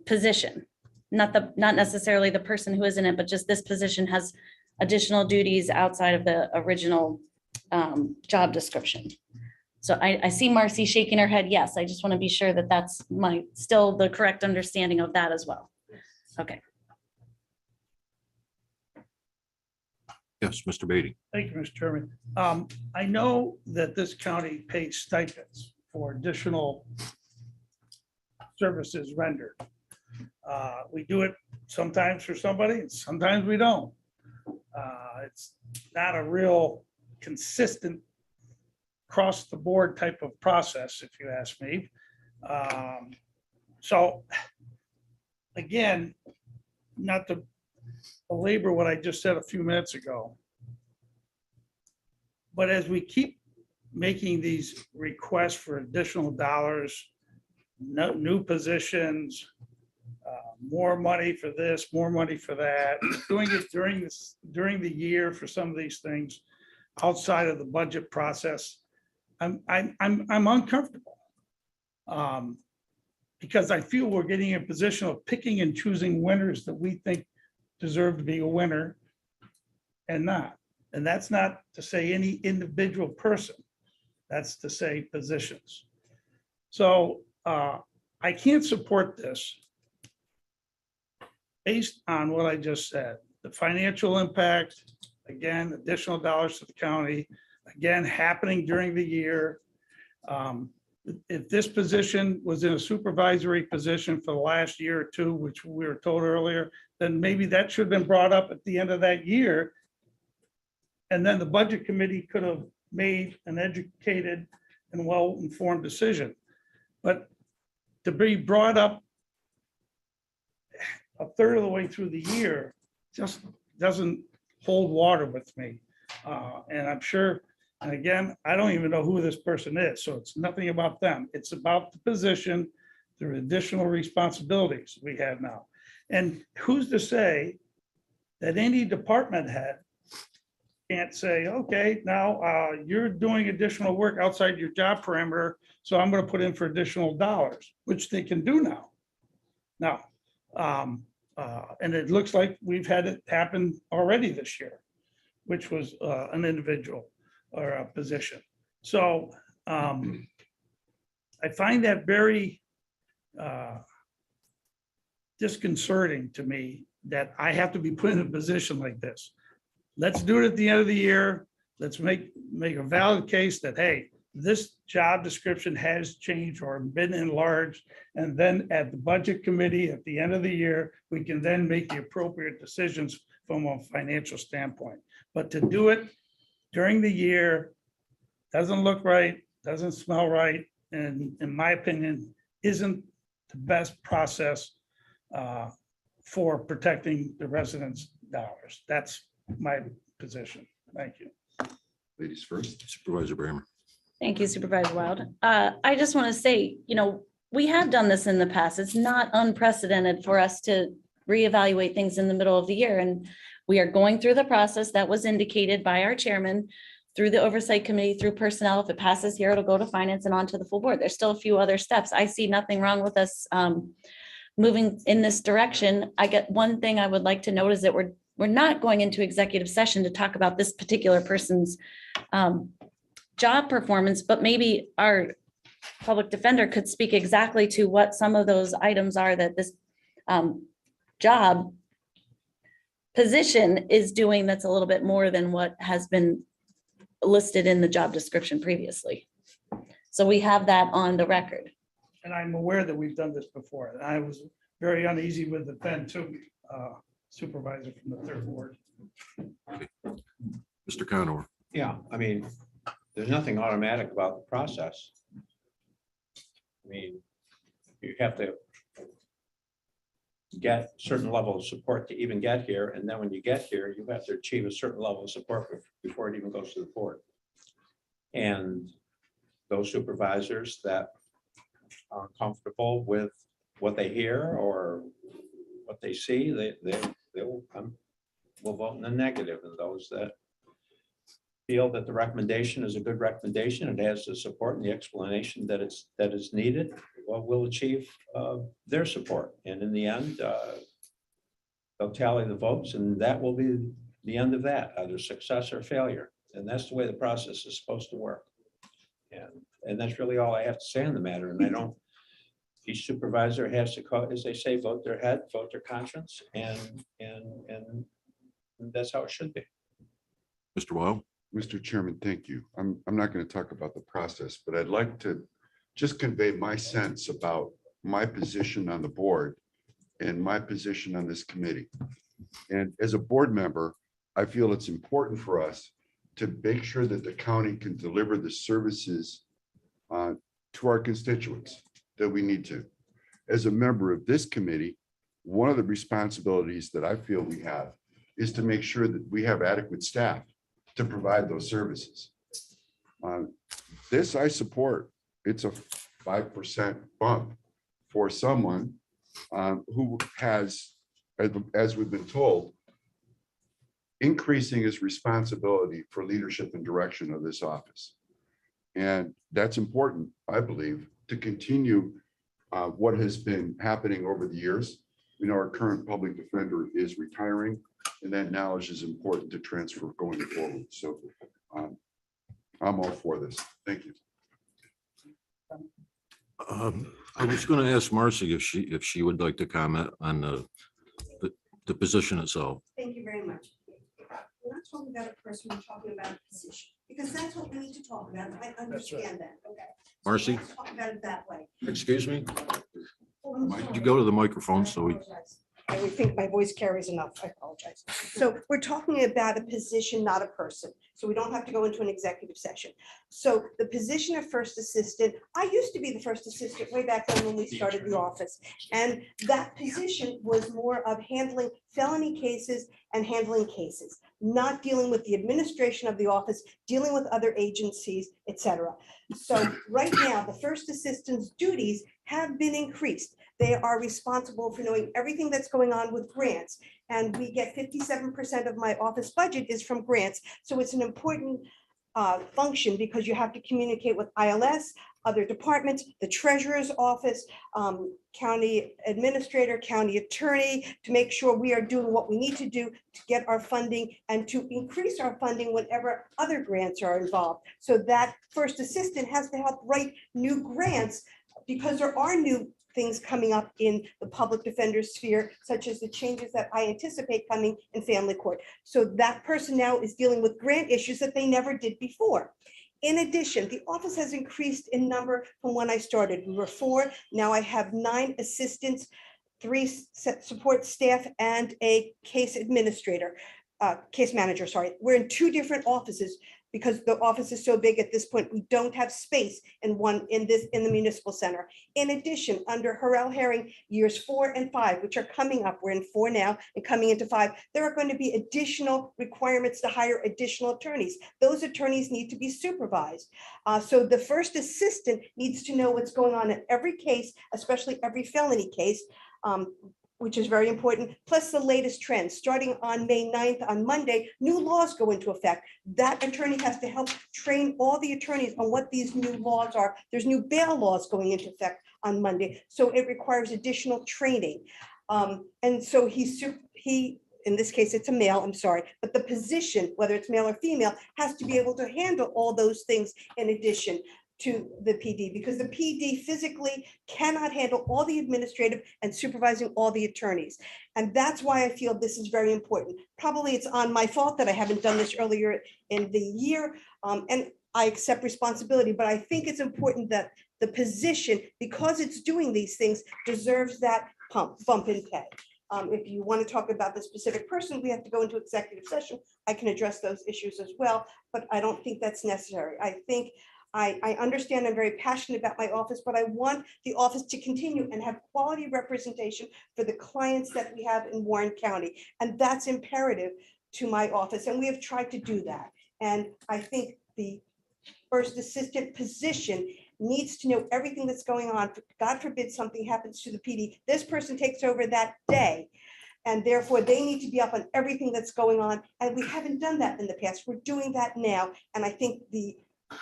Speaker 5: position. Not necessarily the person who is in it, but just this position has additional duties outside of the original job description. So I see Marcy shaking her head. Yes, I just want to be sure that that's still the correct understanding of that as well. Okay.
Speaker 3: Yes, Mr. Beatty.
Speaker 1: Thank you, Mr. Chairman. I know that this county pays stipends for additional services rendered. We do it sometimes for somebody, and sometimes we don't. It's not a real consistent across the board type of process, if you ask me. So again, not to belabor what I just said a few minutes ago, but as we keep making these requests for additional dollars, new positions, more money for this, more money for that, doing it during the year for some of these things outside of the budget process, I'm uncomfortable. Because I feel we're getting in a position of picking and choosing winners that we think deserve to be a winner and not. And that's not to say any individual person. That's to say positions. So I can't support this based on what I just said. The financial impact, again, additional dollars to the county, again, happening during the year. If this position was in a supervisory position for the last year or two, which we were told earlier, then maybe that should have been brought up at the end of that year. And then the budget committee could have made an educated and well-informed decision. But to be brought up a third of the way through the year just doesn't hold water with me. And I'm sure, and again, I don't even know who this person is, so it's nothing about them. It's about the position, the additional responsibilities we have now. And who's to say that any department head can't say, okay, now you're doing additional work outside your job parameter, so I'm going to put in for additional dollars, which they can do now. Now, and it looks like we've had it happen already this year, which was an individual or a position. So I find that very disconcerting to me that I have to be put in a position like this. Let's do it at the end of the year. Let's make a valid case that, hey, this job description has changed or been enlarged. And then at the budget committee, at the end of the year, we can then make the appropriate decisions from a financial standpoint. But to do it during the year doesn't look right, doesn't smell right, and in my opinion, isn't the best process for protecting the residents' dollars. That's my position. Thank you.
Speaker 2: Ladies first.
Speaker 3: Supervisor Bramer.
Speaker 5: Thank you, Supervisor Wild. I just want to say, we have done this in the past. It's not unprecedented for us to reevaluate things in the middle of the year. And we are going through the process that was indicated by our chairman through the oversight committee, through personnel. If it passes here, it'll go to finance and on to the full board. There's still a few other steps. I see nothing wrong with us moving in this direction. I get one thing I would like to note is that we're not going into executive session to talk about this particular person's job performance, but maybe our public defender could speak exactly to what some of those items are that this job position is doing that's a little bit more than what has been listed in the job description previously. So we have that on the record.
Speaker 1: And I'm aware that we've done this before. And I was very uneasy with it then too, supervisor from the third ward.
Speaker 3: Mr. Conover.
Speaker 10: Yeah, I mean, there's nothing automatic about the process. I mean, you have to get certain level of support to even get here. And then when you get here, you have to achieve a certain level of support before it even goes to the board. And those supervisors that are comfortable with what they hear or what they see, we'll vote in the negative, and those that feel that the recommendation is a good recommendation, it has the support and the explanation that is needed, well, we'll achieve their support. And in the end, they'll tally the votes, and that will be the end of that, either success or failure. And that's the way the process is supposed to work. And that's really all I have to say on the matter. And I don't, each supervisor has to call, as they say, vote their head, vote their conscience, and that's how it should be.
Speaker 3: Mr. Weil?
Speaker 2: Mr. Chairman, thank you. I'm not going to talk about the process, but I'd like to just convey my sense about my position on the board and my position on this committee. And as a board member, I feel it's important for us to make sure that the county can deliver the services to our constituents that we need to. As a member of this committee, one of the responsibilities that I feel we have is to make sure that we have adequate staff to provide those services. This I support. It's a 5% bump for someone who has, as we've been told, increasing his responsibility for leadership and direction of this office. And that's important, I believe, to continue what has been happening over the years. We know our current public defender is retiring, and that knowledge is important to transfer going forward. So I'm all for this. Thank you.
Speaker 3: I was going to ask Marcy if she would like to comment on the position itself.
Speaker 11: Thank you very much. We're not talking about a person, we're talking about a position, because that's what we need to talk about. I understand that, okay? So
Speaker 3: Marcy?
Speaker 11: let's talk about it that way.
Speaker 3: Excuse me?
Speaker 11: Oh, I'm
Speaker 3: Could you
Speaker 11: sorry.
Speaker 3: go to the microphone
Speaker 11: I
Speaker 3: so we,
Speaker 11: apologize. I would think my voice carries enough. I apologize. So we're talking about a position, not a person. So we don't have to go into an executive session. So the position of first assistant, I used to be the first assistant way back then when we started the office. And that position was more of handling felony cases and handling cases, not dealing with the administration of the office, dealing with other agencies, et cetera. So right now, the first assistant's duties have been increased. They are responsible for knowing everything that's going on with grants. And we get 57% of my office budget is from grants. So it's an important function because you have to communicate with ILS, other departments, the treasurer's office, county administrator, county attorney, to make sure we are doing what we need to do to get our funding and to increase our funding whenever other grants are involved. So that first assistant has to help write new grants because there are new things coming up in the public defender sphere, such as the changes that I anticipate coming in family court. So that person now is dealing with grant issues that they never did before. In addition, the office has increased in number from when I started. We were 4, now I have 9 assistants, 3 support staff, and a case administrator, case manager, sorry. We're in 2 different offices because the office is so big at this point, we don't have space in the municipal center. In addition, under Harrell Herring, years 4 and 5, which are coming up, we're in 4 now and coming into 5, there are going to be additional requirements to hire additional attorneys. Those attorneys need to be supervised. So the first assistant needs to know what's going on in every case, especially every felony case, which is very important, plus the latest trends. Starting on May 9th, on Monday, new laws go into effect. That attorney has to help train all the attorneys on what these new laws are. There's new bail laws going into effect on Monday, so it requires additional training. And so he, in this case, it's a male, I'm sorry, but the position, whether it's male or female, has to be able to handle all those things in addition to the PD, because the PD physically cannot handle all the administrative and supervising all the attorneys. And that's why I feel this is very important. Probably it's on my fault that I haven't done this earlier in the year, and I accept responsibility, but I think it's important that the position, because it's doing these things, deserves that bump in pay. If you want to talk about the specific person, we have to go into executive session. I can address those issues as well, but I don't think that's necessary. I think I understand I'm very passionate about my office, but I want the office to continue and have quality representation for the clients that we have in Warren County. And that's imperative to my office. And we have tried to do that. And I think the first assistant position needs to know everything that's going on. God forbid something happens to the PD. This person takes over that day. And therefore, they need to be up on everything that's going on. And we haven't done that in the past. We're doing that now. And I think the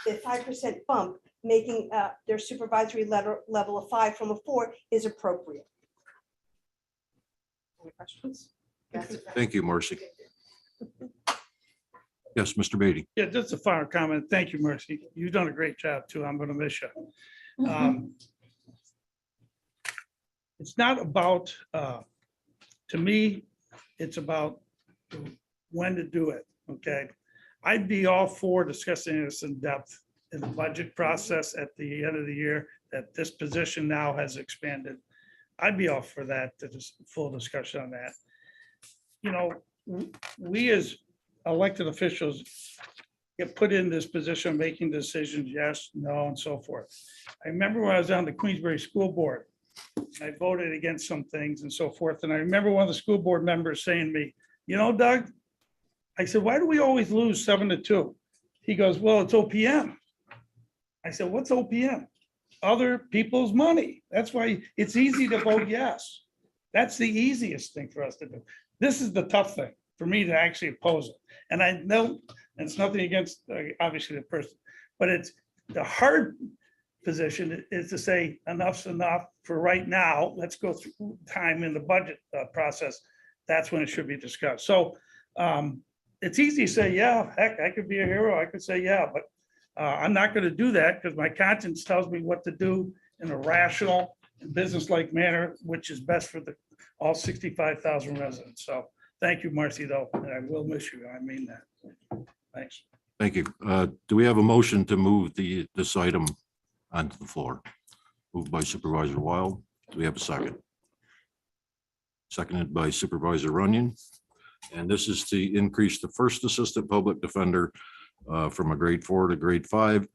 Speaker 11: 5% bump, making their supervisory level of 5 from a 4 is appropriate. Any questions?
Speaker 3: Thank you, Marcy. Yes, Mr. Beatty.
Speaker 1: Yeah, just a final comment. Thank you, Mercy. You've done a great job too. I'm going to miss you. It's not about, to me, it's about when to do it, okay? I'd be all for discussing this in depth in the budget process at the end of the year, that this position now has expanded. I'd be all for that, to just full discussion on that. You know, we as elected officials get put in this position, of making decisions, yes, no, and so forth. I remember when I was on the Queensbury School Board, I voted against some things and so forth. And I remember one of the school board members saying to me, you know, Doug, I said, why do we always lose 7-2? He goes, well, it's OPM. I said, what's OPM? Other people's money. That's why it's easy to vote yes. That's the easiest thing for us to do. This is the tough thing for me to actually oppose it. And I know, and it's nothing against obviously the person, but it's the hard position is to say enough's enough for right now. Let's go through time in the budget process. That's when it should be discussed. So it's easy to say, yeah, heck, I could be a hero. I could say, yeah, but I'm not going to do that because my conscience tells me what to do in a rational and business-like manner, which is best for all 65,000 residents. So thank you, Marcy, though, and I will miss you. I mean that. Thanks.
Speaker 3: Thank you. Do we have a motion to move this item onto the floor? Moved by Supervisor Wild. Do we have a second? Seconded by Supervisor Runyon. And this is to increase the first assistant public defender from a grade 4 to grade 5,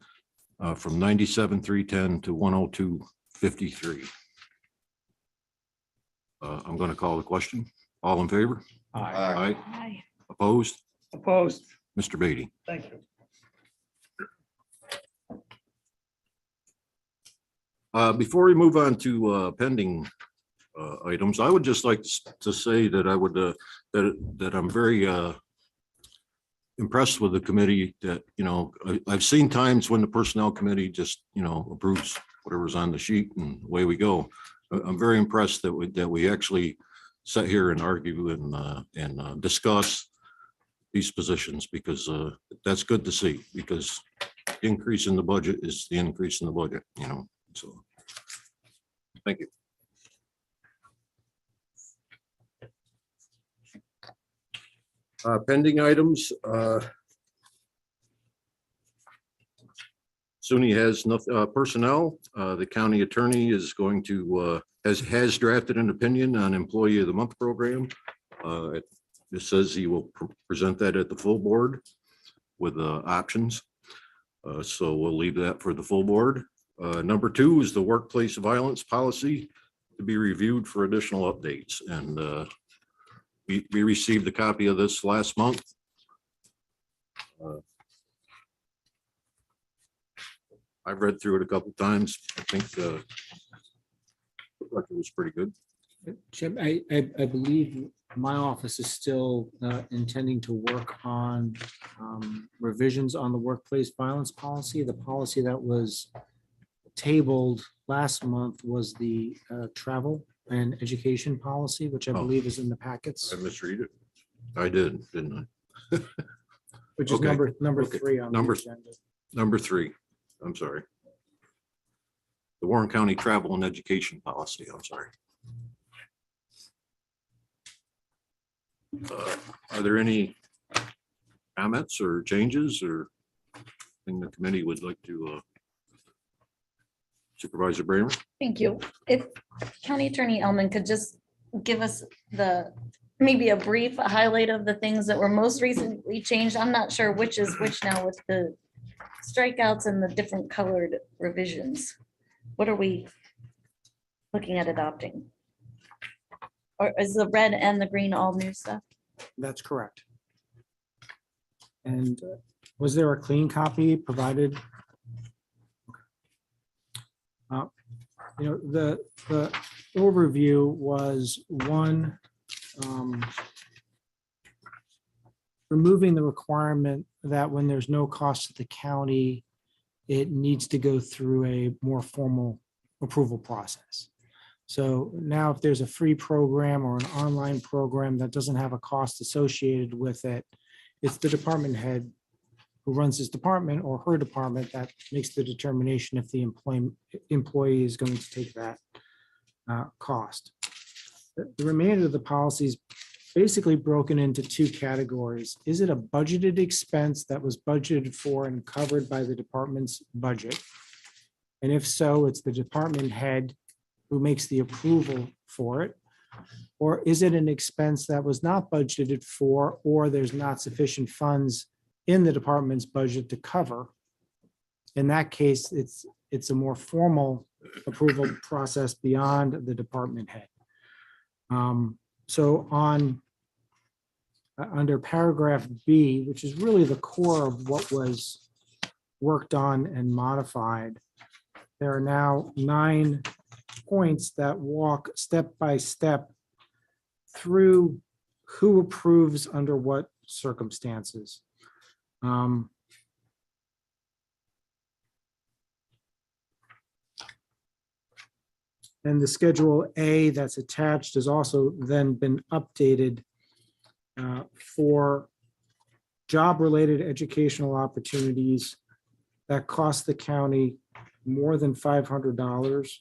Speaker 3: from 97,310 to 102,53. I'm going to call the question. All in favor?
Speaker 2: Aye.
Speaker 3: Aye. Opposed?
Speaker 1: Opposed?
Speaker 3: Mr. Beatty.
Speaker 1: Thank you.
Speaker 3: Before we move on to pending items, I would just like to say that I would that I'm very impressed with the committee. That, you know, I've seen times when the personnel committee just, you know, approves whatever's on the sheet and away we go. I'm very impressed that we actually sit here and argue and discuss these positions, because that's good to see, because increase in the budget is the increase in the budget, you know. So, thank you. Pending items. SUNY has nothing. Personnel. The county attorney is going to has drafted an opinion on Employee of the Month program. It says he will present that at the full board with options. So we'll leave that for the full board. Number 2 is the workplace violence policy to be reviewed for additional updates. And we received a copy of this last month. I've read through it a couple of times. I think it was pretty good.
Speaker 4: Jim, I believe my office is still intending to work on revisions on the workplace violence policy. The policy that was tabled last month was the travel and education policy, which I believe is in the packets,
Speaker 3: I misread it. I did, didn't I?
Speaker 4: which is
Speaker 3: Okay.
Speaker 4: number
Speaker 3: Okay.
Speaker 4: 3 on the
Speaker 3: Number-
Speaker 4: agenda.
Speaker 3: Number 3, I'm sorry. The Warren County Travel and Education Policy, I'm sorry. Are there any comments or changes or thing the committee would like to Supervisor Bramer?
Speaker 5: Thank you. If County Attorney Elman could just give us maybe a brief highlight of the things that were most recently changed. I'm not sure which is which now with the strikeouts and the different colored revisions. What are we looking at adopting? Or is the red and the green all new stuff?
Speaker 4: That's correct. And was there a clean copy provided? You know, the overview was 1 um, removing the requirement that when there's no cost to the county, it needs to go through a more formal approval process. So now if there's a free program or an online program that doesn't have a cost associated with it, it's the department head who runs his department or her department that makes the determination if the employee is going to take that cost. The remainder of the policy is basically broken into two categories. Is it a budgeted expense that was budgeted for and covered by the department's budget? And if so, it's the department head who makes the approval for it. Or is it an expense that was not budgeted for, or there's not sufficient funds in the department's budget to cover? In that case, it's a more formal approval process beyond the department head. So on under paragraph B, which is really the core of what was worked on and modified, there are now 9 points that walk step by step through who approves under what circumstances. And the Schedule A that's attached has also then been updated for job-related educational opportunities that cost the county more than $500.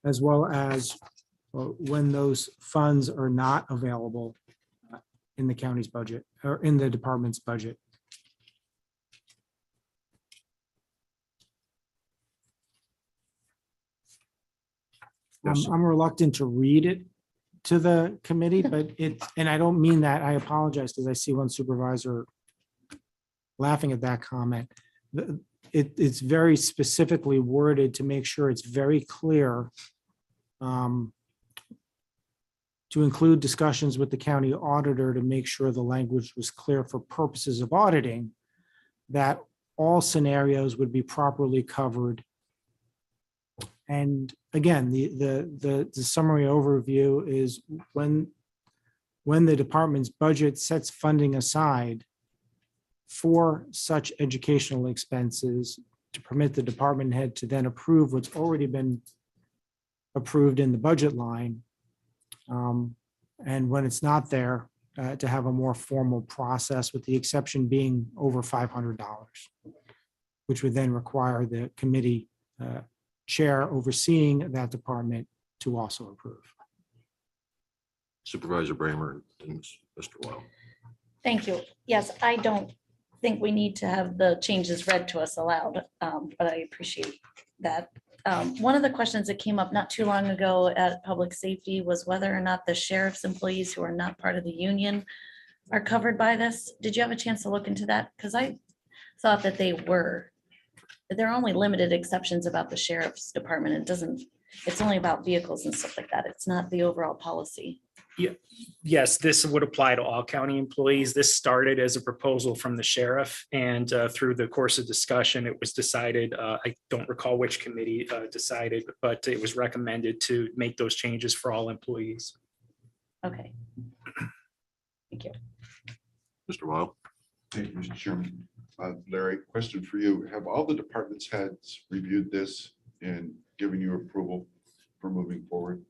Speaker 4: As well as when those funds are not available in the county's budget or in the department's budget. I'm reluctant to read it to the committee, but and I don't mean that, I apologize, because I see one supervisor laughing at that comment. It's very specifically worded to make sure it's very clear to include discussions with the county auditor to make sure the language was clear for purposes of auditing, that all scenarios would be properly covered. And again, the summary overview is when the department's budget sets funding aside for such educational expenses to permit the department head to then approve what's already been approved in the budget line. And when it's not there, to have a more formal process, with the exception being over $500, which would then require the committee chair overseeing that department to also approve.
Speaker 3: Supervisor Bramer and Mr. Weil.
Speaker 5: Thank you. Yes, I don't think we need to have the changes read to us aloud, but I appreciate that. One of the questions that came up not too long ago at Public Safety was whether or not the sheriff's employees who are not part of the union are covered by this. Did you have a chance to look into that? Because I thought that they were. There are only limited exceptions about the sheriff's department. It's only about vehicles and stuff like that. It's not the overall policy.
Speaker 12: Yes, this would apply to all county employees. This started as a proposal from the sheriff, and through the course of discussion, it was decided, I don't recall which committee decided, but it was recommended to make those changes for all employees.
Speaker 5: Okay. Thank you.
Speaker 3: Mr. Weil.
Speaker 2: Thank you, Mr. Chairman. Larry, question for you. Have all the departments heads reviewed this and given you approval for moving forward?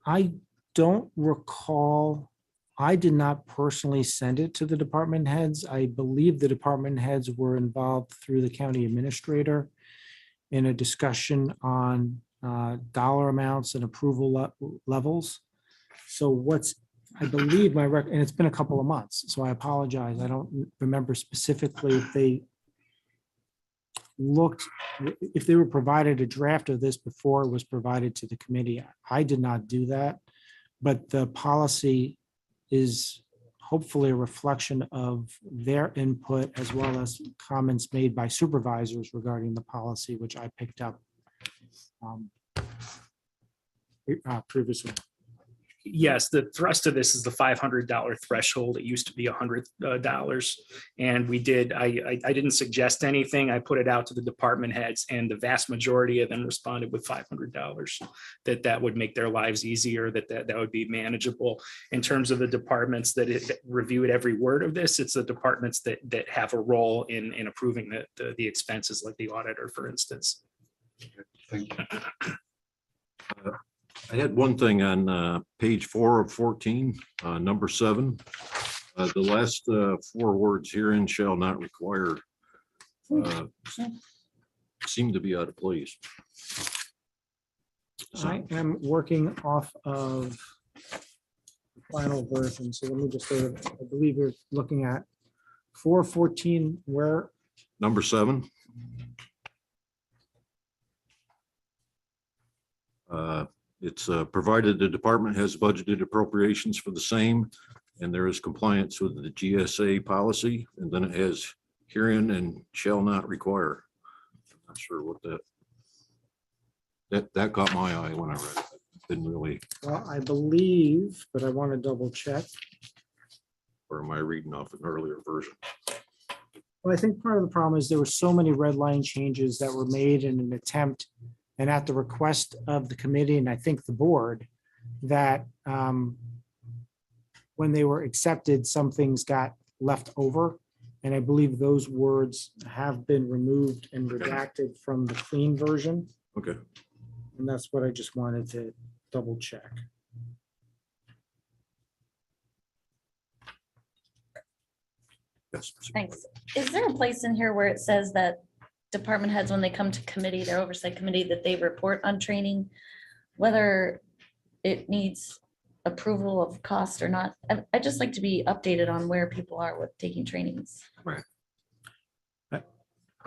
Speaker 4: I don't recall. I did not personally send it to the department heads. I believe the department heads were involved through the county administrator in a discussion on dollar amounts and approval levels. So I believe and it's been a couple of months, so I apologize. I don't remember specifically if they were provided a draft of this before it was provided to the committee. I did not do that, but the policy is hopefully a reflection of their input as well as comments made by supervisors regarding the policy, which I picked up previously.
Speaker 12: Yes, the thrust of this is the $500 threshold. It used to be $100. And I didn't suggest anything. I put it out to the department heads and the vast majority of them responded with $500. That would make their lives easier, that would be manageable. In terms of the departments that reviewed every word of this, it's the departments that have a role in approving the expenses, like the auditor, for instance.
Speaker 2: Thank you.
Speaker 3: I had one thing on page 4 of 14, number 7. The last 4 words herein shall not require seem to be out of place.
Speaker 4: I am working off of the final version, so let me just sort of, I believe you're looking at 414, where,
Speaker 3: Number 7. It's provided the department has budgeted appropriations for the same, and there is compliance with the GSA policy, and then it has herein and shall not require. I'm not sure what that caught my eye when I read it. Didn't really,
Speaker 4: well, I believe, but I want to double check.
Speaker 3: or am I reading off an earlier version?
Speaker 4: Well, I think part of the problem is there were so many red line changes that were made in an attempt and at the request of the committee, and I think the board, that when they were accepted, some things got left over. And I believe those words have been removed and redacted from the clean version.
Speaker 3: Okay.
Speaker 4: And that's what I just wanted to double check.
Speaker 3: Yes.
Speaker 5: Thanks. Is there a place in here where it says that department heads, when they come to committee, their oversight committee, that they report on training, whether it needs approval of cost or not? I'd just like to be updated on where people are with taking trainings.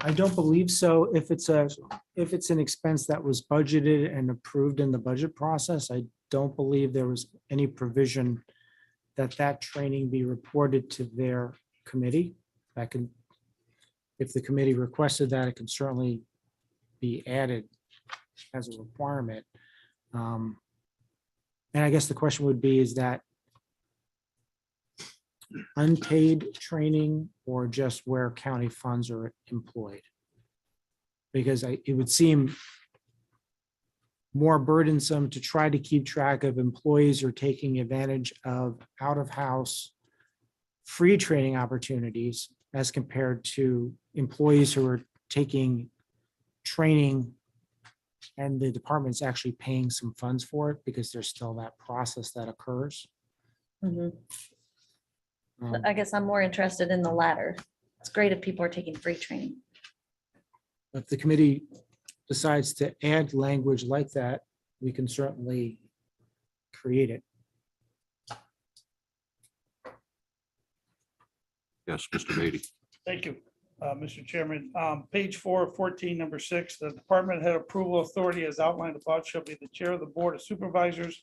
Speaker 4: I don't believe so. If it's an expense that was budgeted and approved in the budget process, I don't believe there was any provision that training be reported to their committee. That can, if the committee requested that, it can certainly be added as a requirement. And I guess the question would be, is that unpaid training or just where county funds are employed? Because it would seem more burdensome to try to keep track of employees who are taking advantage of out-of-house free training opportunities as compared to employees who are taking training and the department's actually paying some funds for it, because there's still that process that occurs.
Speaker 5: Mhm. I guess I'm more interested in the latter. It's great if people are taking free training.
Speaker 4: If the committee decides to add language like that, we can certainly create it.
Speaker 3: Yes, Mr. Beatty.
Speaker 1: Thank you, Mr. Chairman. Page 4 of 14, number 6, the department head approval authority as outlined above shall be the chair of the board of supervisors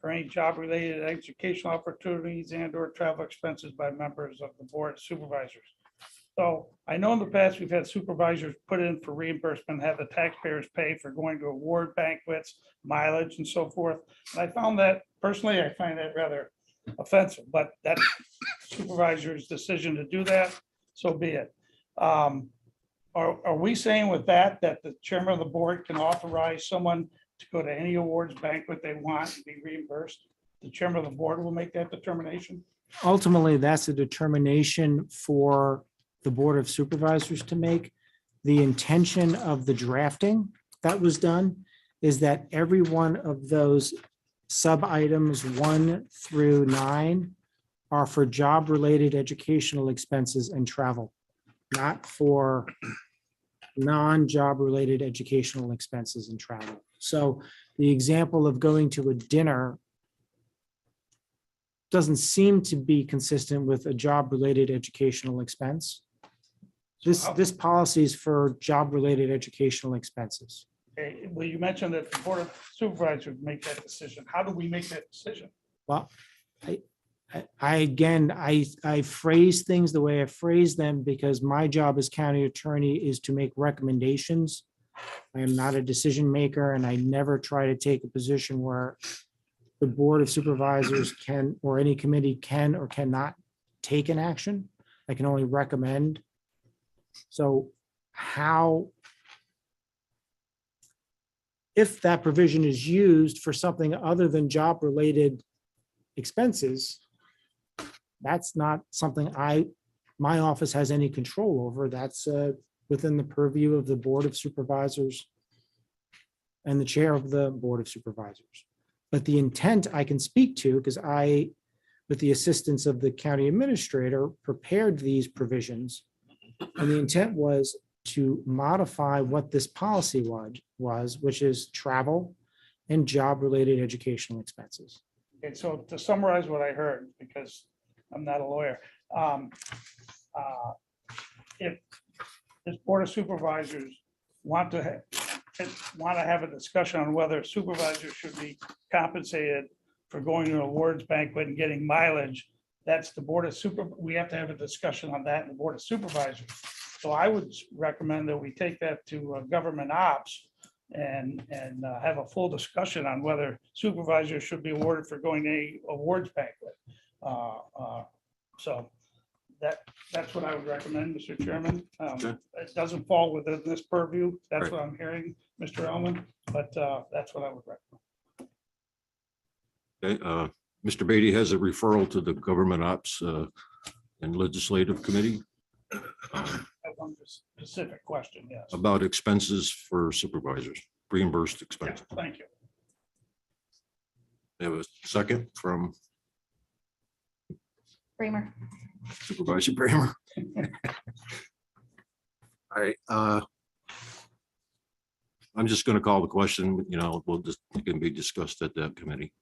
Speaker 1: for any job-related educational opportunities and or travel expenses by members of the board of supervisors. So I know in the past, we've had supervisors put in for reimbursement, have the taxpayers pay for going to award banquets, mileage and so forth. And I found that, personally, I find that rather offensive, but that's supervisor's decision to do that, so be it. Are we saying with that the chairman of the board can authorize someone to go to any awards banquet they want and be reimbursed? The chairman of the board will make that determination?
Speaker 4: Ultimately, that's a determination for the Board of Supervisors to make. The intention of the drafting that was done is that every one of those sub items 1 through 9 are for job-related educational expenses and travel, not for non-job related educational expenses and travel. So the example of going to a dinner doesn't seem to be consistent with a job-related educational expense. This policy is for job-related educational expenses.
Speaker 1: Okay, well, you mentioned that the board of supervisors make that decision. How do we make that decision?
Speaker 4: Well, I phrase things the way I phrase them because my job as county attorney is to make recommendations. I am not a decision maker, and I never try to take a position where the Board of Supervisors can, or any committee can or cannot take an action. I can only recommend. So how, if that provision is used for something other than job-related expenses, that's not something my office has any control over. That's within the purview of the Board of Supervisors and the chair of the Board of Supervisors. But the intent I can speak to, because I, with the assistance of the county administrator, prepared these provisions. And the intent was to modify what this policy was, which is travel and job-related educational expenses.
Speaker 1: Okay, so to summarize what I heard, because I'm not a lawyer, if this Board of Supervisors want to have a discussion on whether supervisors should be compensated for going to an awards banquet and getting mileage, that's the Board of we have to have a discussion on that in the Board of Supervisors. So I would recommend that we take that to government ops and have a full discussion on whether supervisors should be awarded for going to a awards banquet. So that's what I would recommend, Mr. Chairman.
Speaker 3: Okay.
Speaker 1: It doesn't fall within this purview. That's
Speaker 3: Right.
Speaker 1: what I'm hearing, Mr. Elman, but that's what I would recommend.
Speaker 3: Okay, Mr. Beatty has a referral to the Government Ops and Legislative Committee
Speaker 1: That one specific question, yes.
Speaker 3: about expenses for supervisors, reimbursed
Speaker 1: Yeah,
Speaker 3: expenses.
Speaker 1: thank you.
Speaker 3: They have a second from
Speaker 5: Bramer.
Speaker 3: Supervisor Bramer. All right, I'm just going to call the question, it can be discussed at that committee.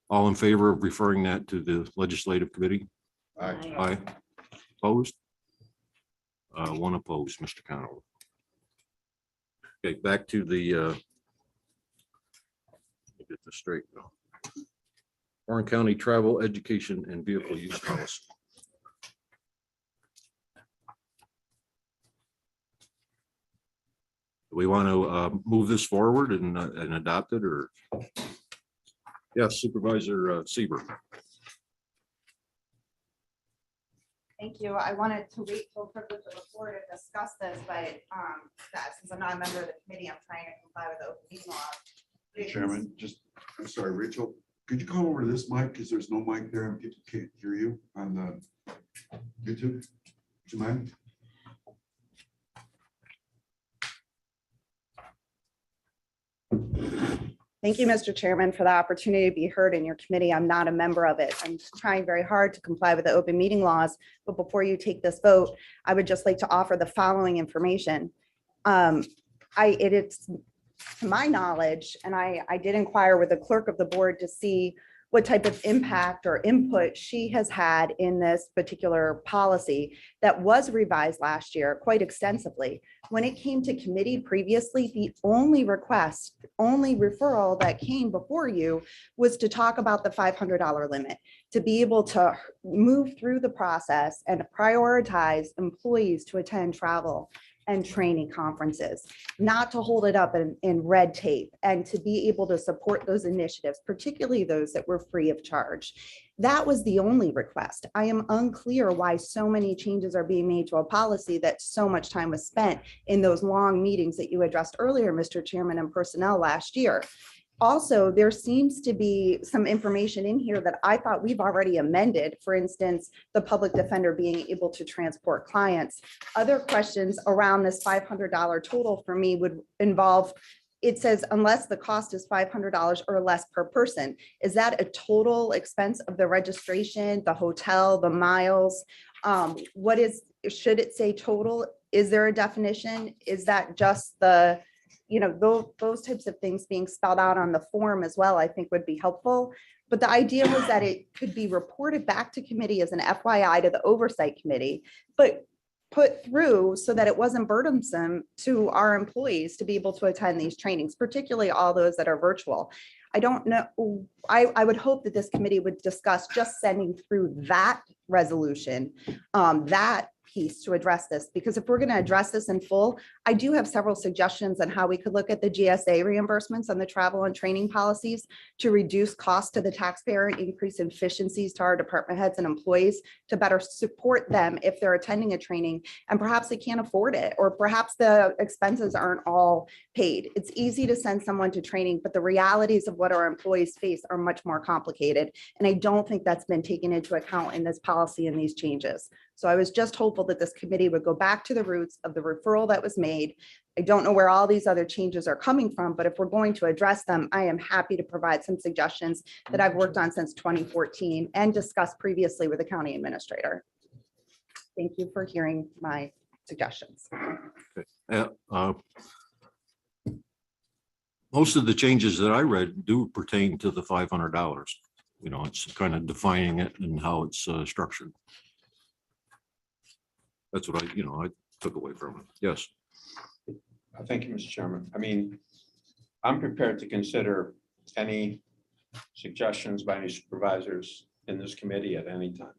Speaker 3: All in favor of referring that to the Legislative Committee? Aye. Opposed? One opposed, Mr. Conover. Okay, back to the get this straight now. Warren County Travel, Education, and Vehicle Use Policy. Do we want to move this forward and adopt it, or? Yes, Supervisor Seaver.
Speaker 13: Thank you. I wanted to wait till privilege of the floor to discuss this, but since I'm not a member of the committee, I'm trying to comply with the open meeting law.
Speaker 2: Chairman, I'm sorry, Rachel, could you come over to this mic because there's no mic there and people can't hear you on the YouTube? Would you mind?
Speaker 13: Thank you, Mr. Chairman, for the opportunity to be heard in your committee. I'm not a member of it. I'm trying very hard to comply with the open meeting laws, but before you take this vote, I would just like to offer the following information. It is to my knowledge, and I did inquire with the clerk of the board to see what type of impact or input she has had in this particular policy that was revised last year quite extensively. When it came to committee previously, the only referral that came before you was to talk about the $500 limit, to be able to move through the process and prioritize employees to attend travel and training conferences, not to hold it up in red tape, and to be able to support those initiatives, particularly those that were free of charge. That was the only request. I am unclear why so many changes are being made to a policy that so much time was spent in those long meetings that you addressed earlier, Mr. Chairman, and personnel last year. Also, there seems to be some information in here that I thought we've already amended. For instance, the public defender being able to transport clients. Other questions around this $500 total for me would involve, it says unless the cost is $500 or less per person. Is that a total expense of the registration, the hotel, the miles? Should it say total? Is there a definition? Is that just the, those types of things being spelled out on the form as well, I think would be helpful. But the idea was that it could be reported back to committee as an FYI to the oversight committee, but put through so that it wasn't burdensome to our employees to be able to attend these trainings, particularly all those that are virtual. I don't know. I would hope that this committee would discuss just sending through that resolution, that piece to address this, because if we're going to address this in full, I do have several suggestions on how we could look at the GSA reimbursements on the travel and training policies to reduce costs to the taxpayer, increase efficiencies to our department heads and employees to better support them if they're attending a training and perhaps they can't afford it, or perhaps the expenses aren't all paid. It's easy to send someone to training, but the realities of what our employees face are much more complicated. And I don't think that's been taken into account in this policy and these changes. So I was just hopeful that this committee would go back to the roots of the referral that was made. I don't know where all these other changes are coming from, but if we're going to address them, I am happy to provide some suggestions that I've worked on since 2014 and discussed previously with the county administrator. Thank you for hearing my suggestions.
Speaker 3: Most of the changes that I read do pertain to the $500. You know, it's kind of defining it and how it's structured. That's what I took away from it. Yes.
Speaker 10: Thank you, Mr. Chairman. I mean, I'm prepared to consider any suggestions by any supervisors in this committee at any time.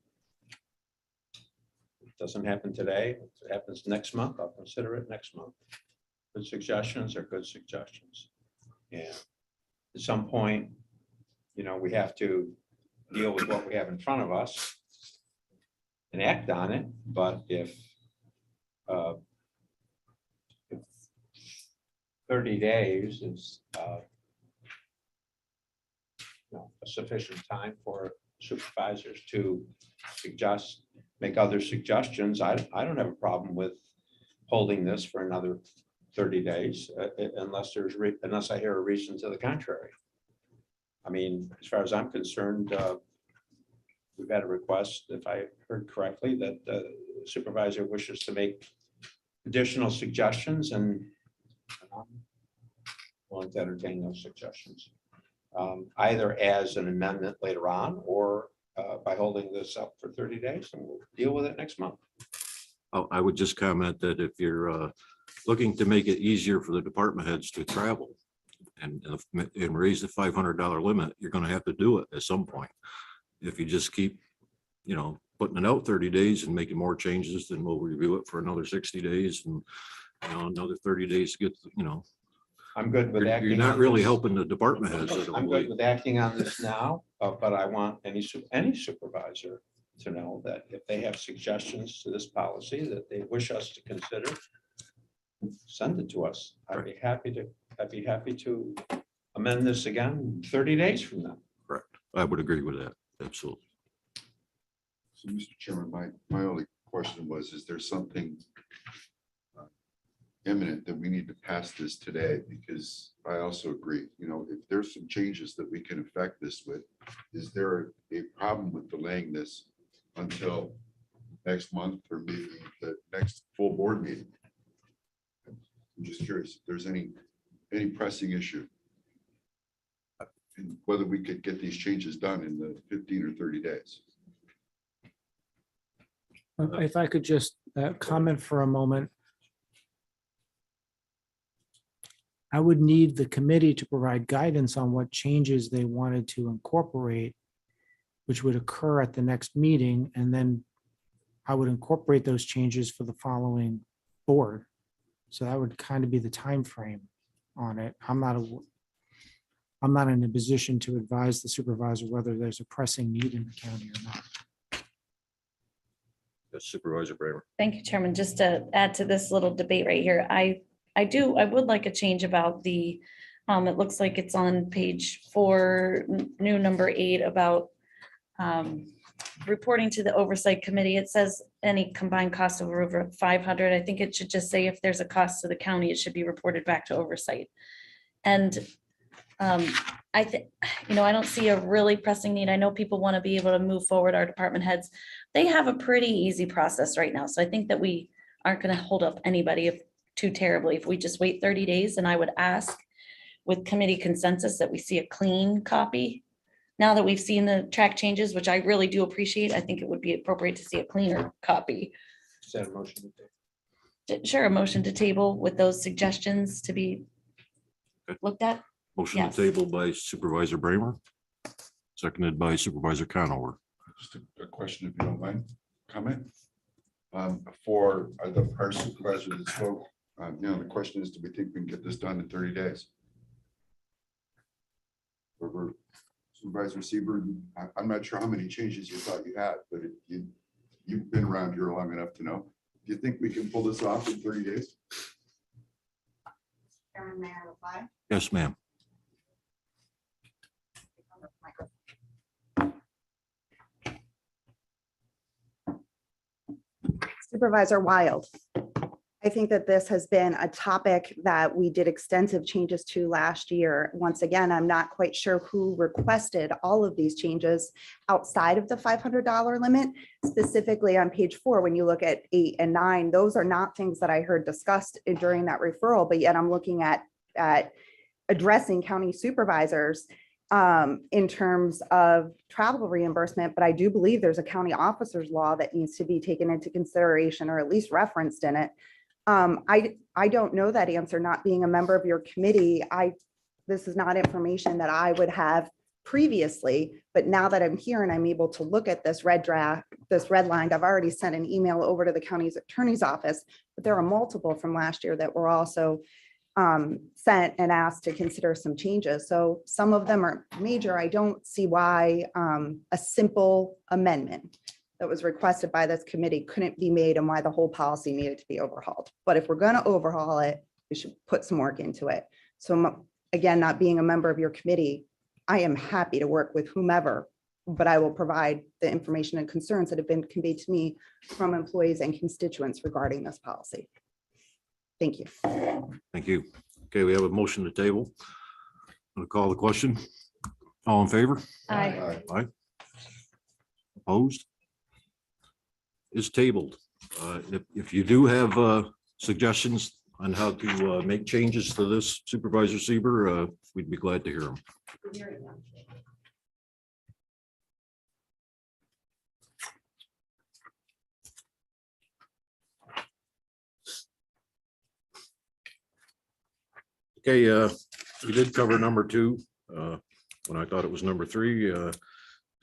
Speaker 10: It doesn't happen today. If it happens next month, I'll consider it next month. Good suggestions are good suggestions. And at some point, we have to deal with what we have in front of us and act on it. But if 30 days is a sufficient time for supervisors to make other suggestions, I don't have a problem with holding this for another 30 days unless I hear a reason to the contrary. I mean, as far as I'm concerned, we've had a request, if I heard correctly, that the supervisor wishes to make additional suggestions, and I'm willing to entertain those suggestions, either as an amendment later on or by holding this up for 30 days, and we'll deal with it next month.
Speaker 3: I would just comment that if you're looking to make it easier for the department heads to travel and raise the $500 limit, you're going to have to do it at some point. If you just keep, putting it out 30 days and making more changes, then we'll review it for another 60 days and another 30 days to get,
Speaker 10: I'm good with acting.
Speaker 3: You're not
Speaker 10: on
Speaker 3: really
Speaker 10: this.
Speaker 3: helping the department heads. I don't
Speaker 10: I'm good
Speaker 3: believe.
Speaker 10: with acting on this now, but I want any supervisor to know that if they have suggestions to this policy that they wish us to consider, send it to us. I'd be happy to amend this again 30 days from now.
Speaker 3: Correct. I would agree with that. Absolutely.
Speaker 2: So, Mr. Chairman, my only question was, is there something imminent that we need to pass this today? Because I also agree, if there's some changes that we can affect this with, is there a problem with delaying this until next month or maybe the next full board meeting? I'm just curious if there's any pressing issue, and whether we could get these changes done in the 15 or 30 days.
Speaker 4: If I could just comment for a moment. I would need the committee to provide guidance on what changes they wanted to incorporate, which would occur at the next meeting, and then I would incorporate those changes for the following board. So that would kind of be the time frame on it. I'm not in a position to advise the supervisor whether there's a pressing need in the county or not.
Speaker 3: Supervisor Bramer.
Speaker 5: Thank you, Chairman. Just to add to this little debate right here, I would like a change about the, it looks like it's on page 4, new number 8, about reporting to the oversight committee. It says any combined cost of over 500. I think it should just say if there's a cost to the county, it should be reported back to oversight. And I think, I don't see a really pressing need. I know people want to be able to move forward. Our department heads, they have a pretty easy process right now. So I think that we aren't going to hold up anybody too terribly if we just wait 30 days. And I would ask with committee consensus that we see a clean copy. Now that we've seen the track changes, which I really do appreciate, I think it would be appropriate to see a cleaner copy.
Speaker 10: Is that a motion?
Speaker 5: Sure, a motion to table with those suggestions to be looked at.
Speaker 3: Motion
Speaker 5: Yes.
Speaker 3: to table by Supervisor Bramer, seconded by Supervisor Conover.
Speaker 2: Just a question, if you don't mind, comment. For our supervisor that spoke, The question is, do we think we can get this done in 30 days? Over Supervisor Seaborn, I'm not sure how many changes you thought you had, but you've been around here long enough to know. Do you think we can pull this off in 30 days?
Speaker 13: Chairman, may I reply?
Speaker 3: Yes, ma'am.
Speaker 13: Supervisor Wild. I think that this has been a topic that we did extensive changes to last year. Once again, I'm not quite sure who requested all of these changes outside of the $500 limit. Specifically on page 4, when you look at 8 and 9, those are not things that I heard discussed during that referral, but yet I'm looking at addressing county supervisors in terms of travel reimbursement, but I do believe there's a county officers law that needs to be taken into consideration or at least referenced in it. I don't know that answer, not being a member of your committee. This is not information that I would have previously, but now that I'm here and I'm able to look at this red line, I've already sent an email over to the county's attorney's office, but there are multiple from last year that were also sent and asked to consider some changes. So some of them are major. I don't see why a simple amendment that was requested by this committee couldn't be made and why the whole policy needed to be overhauled. But if we're going to overhaul it, we should put some work into it. So again, not being a member of your committee, I am happy to work with whomever, but I will provide the information and concerns that have been conveyed to me from employees and constituents regarding this policy. Thank you.
Speaker 3: Thank you. Okay, we have a motion to table. I'm going to call the question. All in favor?
Speaker 5: Aye.
Speaker 3: Aye. Opposed? Is tabled. If you do have suggestions on how to make changes to this, Supervisor Sieber, we'd be glad to hear them. Okay, we did cover number 2 when I thought it was number 3.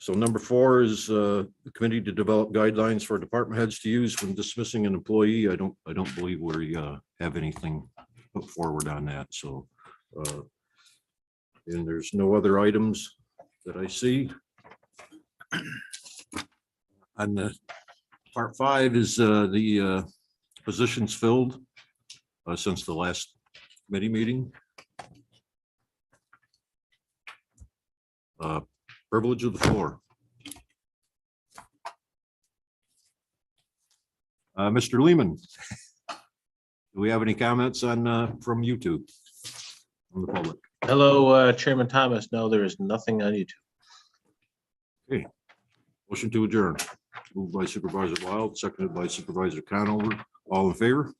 Speaker 3: So number 4 is the committee to develop guidelines for department heads to use when dismissing an employee. I don't believe we have anything put forward on that. So and there's no other items that I see. On the part 5 is the positions filled since the last committee meeting. Privilege of the floor. Mr. Lehman, do we have any comments on from YouTube? From the public?
Speaker 14: Hello, Chairman Thomas. No, there is nothing on YouTube.
Speaker 3: Okay. Motion to adjourn. Moved by Supervisor Wild, seconded by Supervisor Conover. All in favor?